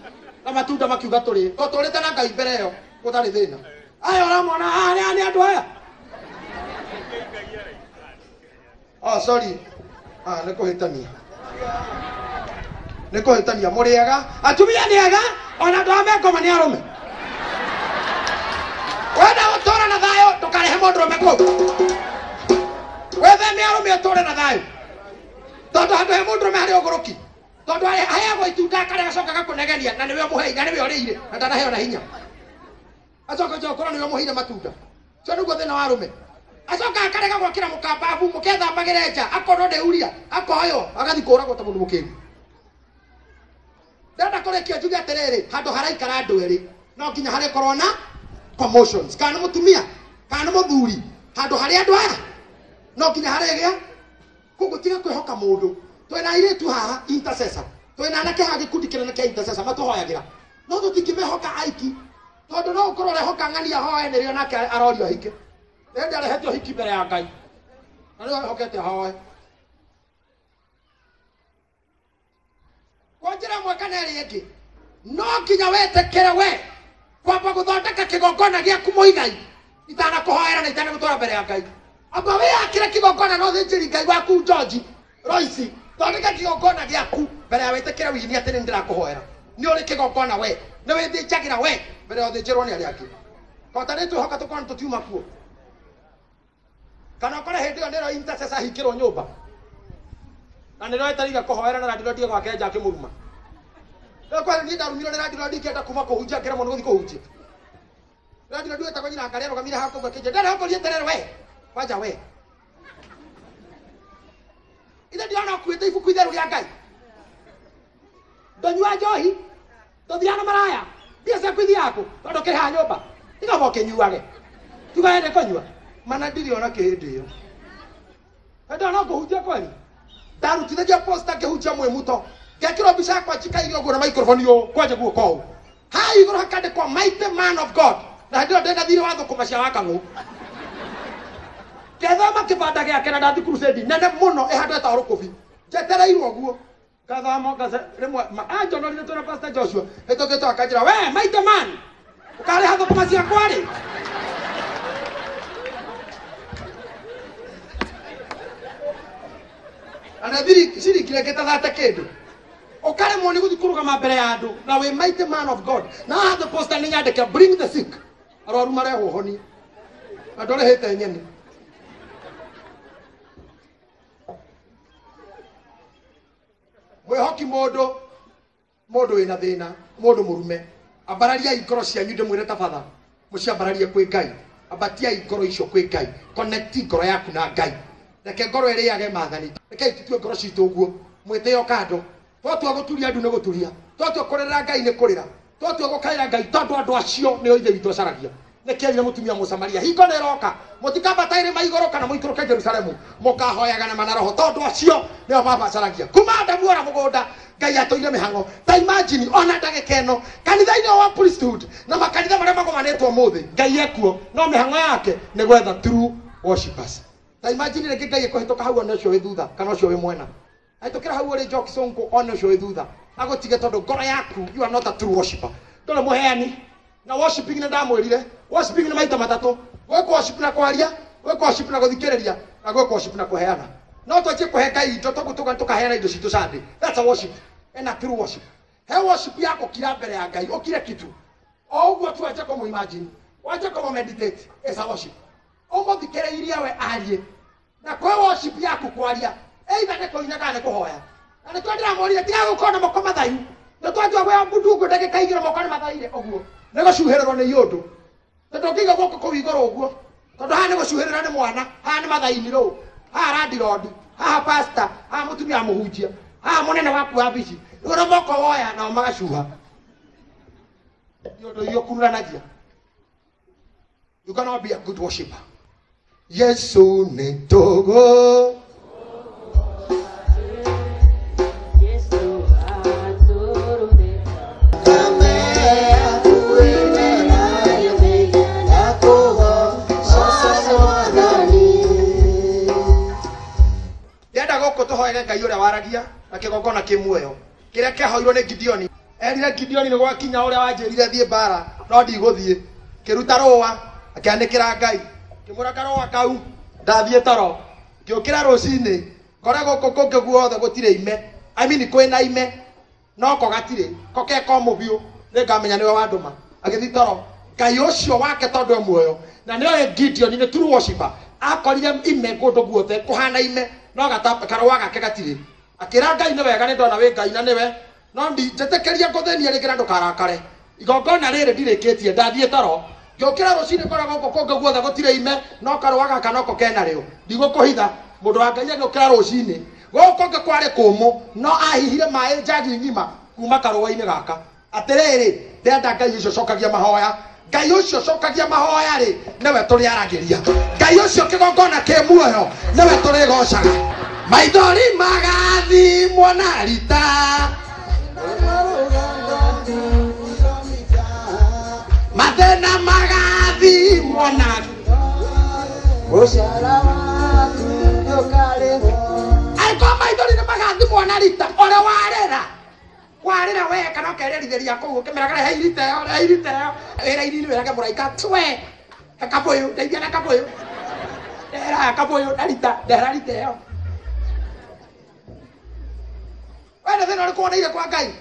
Na matunda makiuga turi. Tuturite na Ngai mbere yo. Gutari thina. Aya uramona ni andu aya. Oh sorry. Nikuhitania. Nikuhitania muriega. Atumia ni ega. Ona ndame ngoma ni arume. Wenda utora na thayo tukarehe mundurume kuu. Wethe ni arume uture na thayo. Tondu handu he mundurume hari uguruki. Tondu heagwo itunda kare gacoka gakunegenia na niwe muhei na niwe uriire na ndanaheo na hinya. Acoka njokora niwe muheire matunda. Cio niguo thina wa arume. Acoka akarega gwakira mukambabu muketha magereja akorwo ndeuria akoyo agathi kuragwo ta mundu mukiru. Ndenda kurekia njuge atiriri handu haraikara andu eri no nginya hari korwo na commotions kana mutumia kana muthuri handu hari andu aya no nginya hari gia kugutiga kwihoka mundu twina iritu haha intercessor twina anake ha gikundi kinene kia intercessor matuhoyagira no tutingimehoka aiki tondu no ukorwo rehoka ng'ania hoe nirio nake arorio hike ndio arehetio hiki mbere ya Ngai na niwe hokete hoe kwa njira mwe kana eri ingi no nginya wetekere we kwamba guthondeka kigongona giaku muigai itana kuhoera na itana gutwara mbere ya Ngai amba we akira kigongona no thinjiri Ngai waku George Royce thondeka kigongona giaku mbere ya wetekere wini atene ndirakuhoera ni uri kigongona we ni withinjagira we mbere ya uthinjirwo ni ari angi kota ni tuhoka tukona tutiuma kuo kana kora hindi ndero intercessor hikirwo nyumba na ndero etariga kuhoera na ndero ndige gwake nja kimuruma kwa ni ndarumiro ndero ndiro ndikenda kuma kuhunjia ngira muno guthi kuhunjia ndiro ndiro etagwo nyina ngari arugamire hako gakije ndero hako lieterere we kwaja we ida ndiona kuite ibuku itheru ria Ngai ndonyua njohi ndothiana maraya bia cia kwithi yako tondu kiha nyumba tiga boke nyuage tugaende konyua mana ndiriona kihindi iyo enda no kuhunjia kwani ndarutithagia posta ngihunjia mwe muto ngekirwo mbica yakwa njikairio guo na microphone yo kwanje guo kou ha iguru hakandikwa mighty man of God na ndio ndenda thire wa thukuma cia wakang'u kethama kibanda giake na ndathi crusade nene muno ihandu eta rukubi njetereirwo guo gathamo gaze rimwe anjono rire tuna pastor Joshua etogete akanjira we mighty man ukari ha thukuma cia kwari ana biri siri kile ketathate kindu ukare moni guthi kurugama mbere ya andu na we mighty man of God na the poster ni nyandika bring the sick arwaru mareho honi andore hete nyeni mwihoki mundu wina thina mundu murume ambararia ikoro cianyu ndimwire tabatha muciambararie kwi Ngai abatia ikoro icio kwi Ngai connect ikoro yaku na Ngai reke ngoro iriage mathani reke itutue ngoro citu guo mwiteo kando twatua guturia andu ni guturia twatua kurera Ngai ni kurira twatua gukaira Ngai tondu andu acio ni oithe witu acaragia nekianyire mutumia Musamaria hingo ni roka mutikamba taire maigoro kana muikoroke Jerusalemu mukahoyaga na manaroho tondu acio ni baba acaragia kuma Adamu ora mugunda Ngai atoire mihango ta imagine ona ndagika eno kanitha-ini wa priesthood na makanitha maria magomanetwo muthi Ngai ekuo no mihango yake ni gwetha true worshipers. Ta imagine reke Ngai ekuhituka hau ona ucio wi thutha kana ucio wi mwena aitukira hau uri Jock Sonko ona ucio wi thutha agotige tondu ngoro yaku you are not a true worshipper ndole muheani na worshiping na ndamwirire worshiping ni maita matatu gweko worship na kwaria gweko worship na guthikiriria na gweko worship na kuheana no twache kuhe Ngai indo togutuka tukaheana indo citu Sunday that's a worship and a true worship he worship yako kira mbere ya Ngai okire kitu oguo tu acha ko imagine wacha ko meditate is a worship omo thikiriria we arie na kwa worship yaku kwaria either ne koina kana kuhoya na twandira morire tiga gukona moko mathayu na twajua we mbundu ndage kaigira moko mathaire oguo ne gucuhererwo ni yundu ndokiga goko kuwigoro oguo tondu ha ne gucuherera ni mwana ha ni mathaini ro ha randirondi ha pastor ha mutumia muhunjia ha munene waku wa bici ngoro moko woya na magacuha yodo yokuranagia. You cannot be a good worshiper. Yesu ni togo. Yesu aturudi. Ndenda goko tuhoere Ngai uria waragia na kigongona kimuoyo kiria kiahoirwo ni Gideoni. Erire Gideoni ni gwakinya uria wanjirire thie bara no ndiguthie kiruta roa akiandikira Ngai kimuraka roa kau ndathie toro kiukira rucini kore goko kungi guothe gutire ime kwina ime no ko gatire ko keko mubiu ningamenya niwe wanduma agithi toro Ngai ucio wake tondu muoyo na niwe Gideoni ni true worshiper akorire ime kundu guothe kuhana ime no gatapa karoa gake gatire akira Ngai ni wega ni ndona we Ngai na niwe no nditetekeria kuthenia rikira ndukarakare igongona riri ndirikitie ndathie toro ngiukira rucini kora goko kungi guothe gutire ime no karoa gaka noko kena rio ndigukuhitha mundu wa Ngai ngiukira rucini goko kungi kwari kumu no ahihire mai njagi ngima kuma karoa-ini gaka atiriri ndenda Ngai ucio cokagia mahoya Ngai ucio cokagia mahoya ri niwe turi aragiria Ngai ucio kigongona ki muoyo niwe turi gocaga maithori magathimwo na rita mathena magathimwo na Uciara waku ndukarĩhwo. Angĩkorwo maithori nĩ magathimwo na rita ũrĩa warĩra we kana ũkererithiria kũu ũkĩmeraga rehe irita ĩyo wĩra-inĩ wĩrage mũraika twe kabũyũ ndeithia na kabũyũ ndehera kabũyũ na rita ndehera rita ĩyo wena thĩna ũrĩkũ woneire kwa Ngai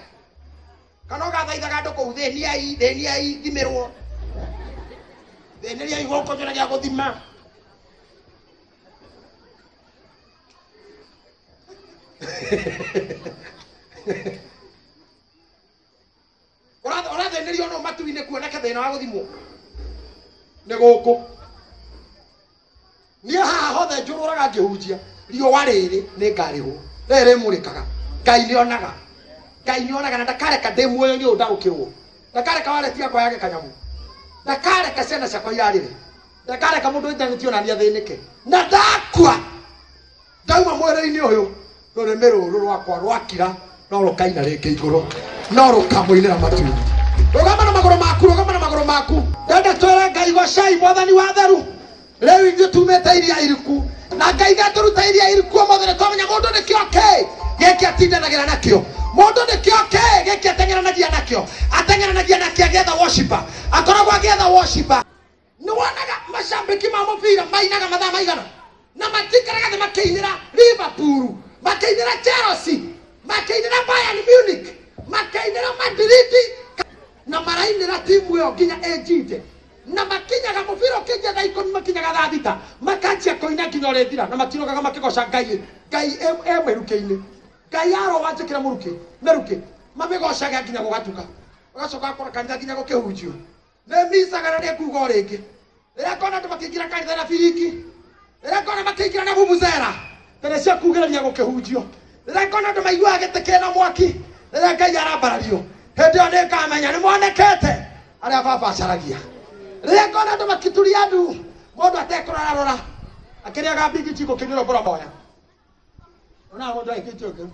kana ũgathaithaga andũ kũu thĩniai thimirwo thĩnĩriai gũkũ njonagia gũthima ũrathĩnĩrio no matu-inĩ kuoneke thĩna wa gũthimwo nĩ gũkũ niĩ haha hothe njũrũraga ngĩhunjia riũa rĩrĩ nĩ ngarĩhwo rĩrĩ mũrĩkaga Ngai nĩonaga na ndakareka ndĩ muoyo nĩ ũndarũkĩrwo ndakareka waretia kwa yake kanyamu ndakareka ciana ciakwa irarĩre ndakareka mũndũ intaneti onania thĩnĩke na ndakua ngauma mwĩrĩ-inĩ ũyũ rũrĩmĩ rũrũ rwakwa rwakira no rũkaina rĩngĩ igũrũ no rũkamũinĩra matu rũgama na magũrũ maku ndenda twĩre Ngai gocai mwathani wa theru rĩu ithuĩ tumĩte iria iriku na Ngai gatũruta iria iriku ũmũthĩ nĩ twamenya mũndũ nĩkĩo kĩ gĩkĩ atindanagĩra nakĩo mũndũ nĩkĩo kĩ gĩkĩ ateng'eranagia nakĩo agĩetha worshiper akoragwo agĩetha worshiper nĩ wonaga macambĩki ma mũbira mainaga mathaa maigana na matikaraga thĩ makĩinĩra Liverpool makĩinĩra Chelsea makĩinĩra Bayern Munich makĩinĩra Madrid na marainĩra timu ĩyo nginya ĩnjinde na makinyaga mũbira ũkĩngia thaa 10 makinyaga thaa 6 makanjia kũina nginya ũrĩthira na matirogaga makĩgoca Ngai mwĩrukĩ-inĩ Ngai arowa njĩkĩra mĩrukĩ mamĩgocaga nginya gũgatuka ũgacoka akora kanitha nginya gũkĩhunjio nĩ micaga na nĩ kuga o rĩngĩ rĩrĩa ngona andũ makĩingĩra kanitha na biriki rĩrĩa ngona makĩingĩra na vuvuzela tene cia kugĩrĩria gũkĩhunjio rĩrĩa ngona andũ maiguaga gĩtĩ kĩna mwaki rĩrĩa Ngai arambarario hĩndĩ ĩyo nĩngamenya nĩ monekete arĩa baba acaragia rĩrĩa ngona andũ makĩturia ndu mũndũ atekũrararora akĩrĩaga mbigiti gũkĩnyũrwo mbũra moya ona mũndũ aikĩtio ũngĩ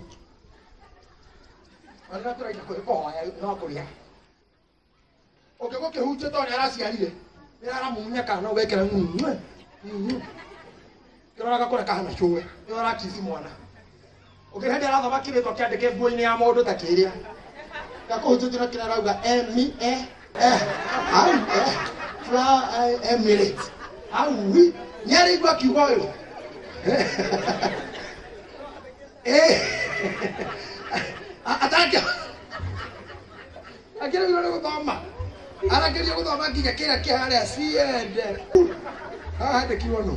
ona tũraina kũhoya no kũrĩa ũngĩ gũkĩhunjio tondũ nĩaraciarire nĩaramumunyaka no wekĩra kĩroraga kũreka hana cũwe nĩwarakici mwana ũngĩ hĩndĩ arathoma kĩrĩtwo kĩandĩke nguo-inĩ ya mũndũ ta kĩrĩa gakũhunjĩtio na kĩrĩa arauga Emirates aui nĩaraigua kiugo ũyũ atake akĩrĩgĩrwo nĩ gũthoma ireke harĩa ciende haha ndĩkiuo no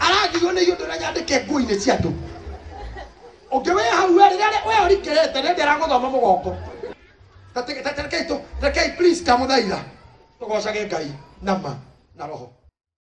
arangigwo nĩ iũndũ na nyandĩke nguo-inĩ cia andũ ũngĩ wĩ hau rĩrĩa we ũrikĩrĩte nĩ ndĩragũthoma mũgongo rekei please kamũthaitha tũgocage Ngai na ma na roho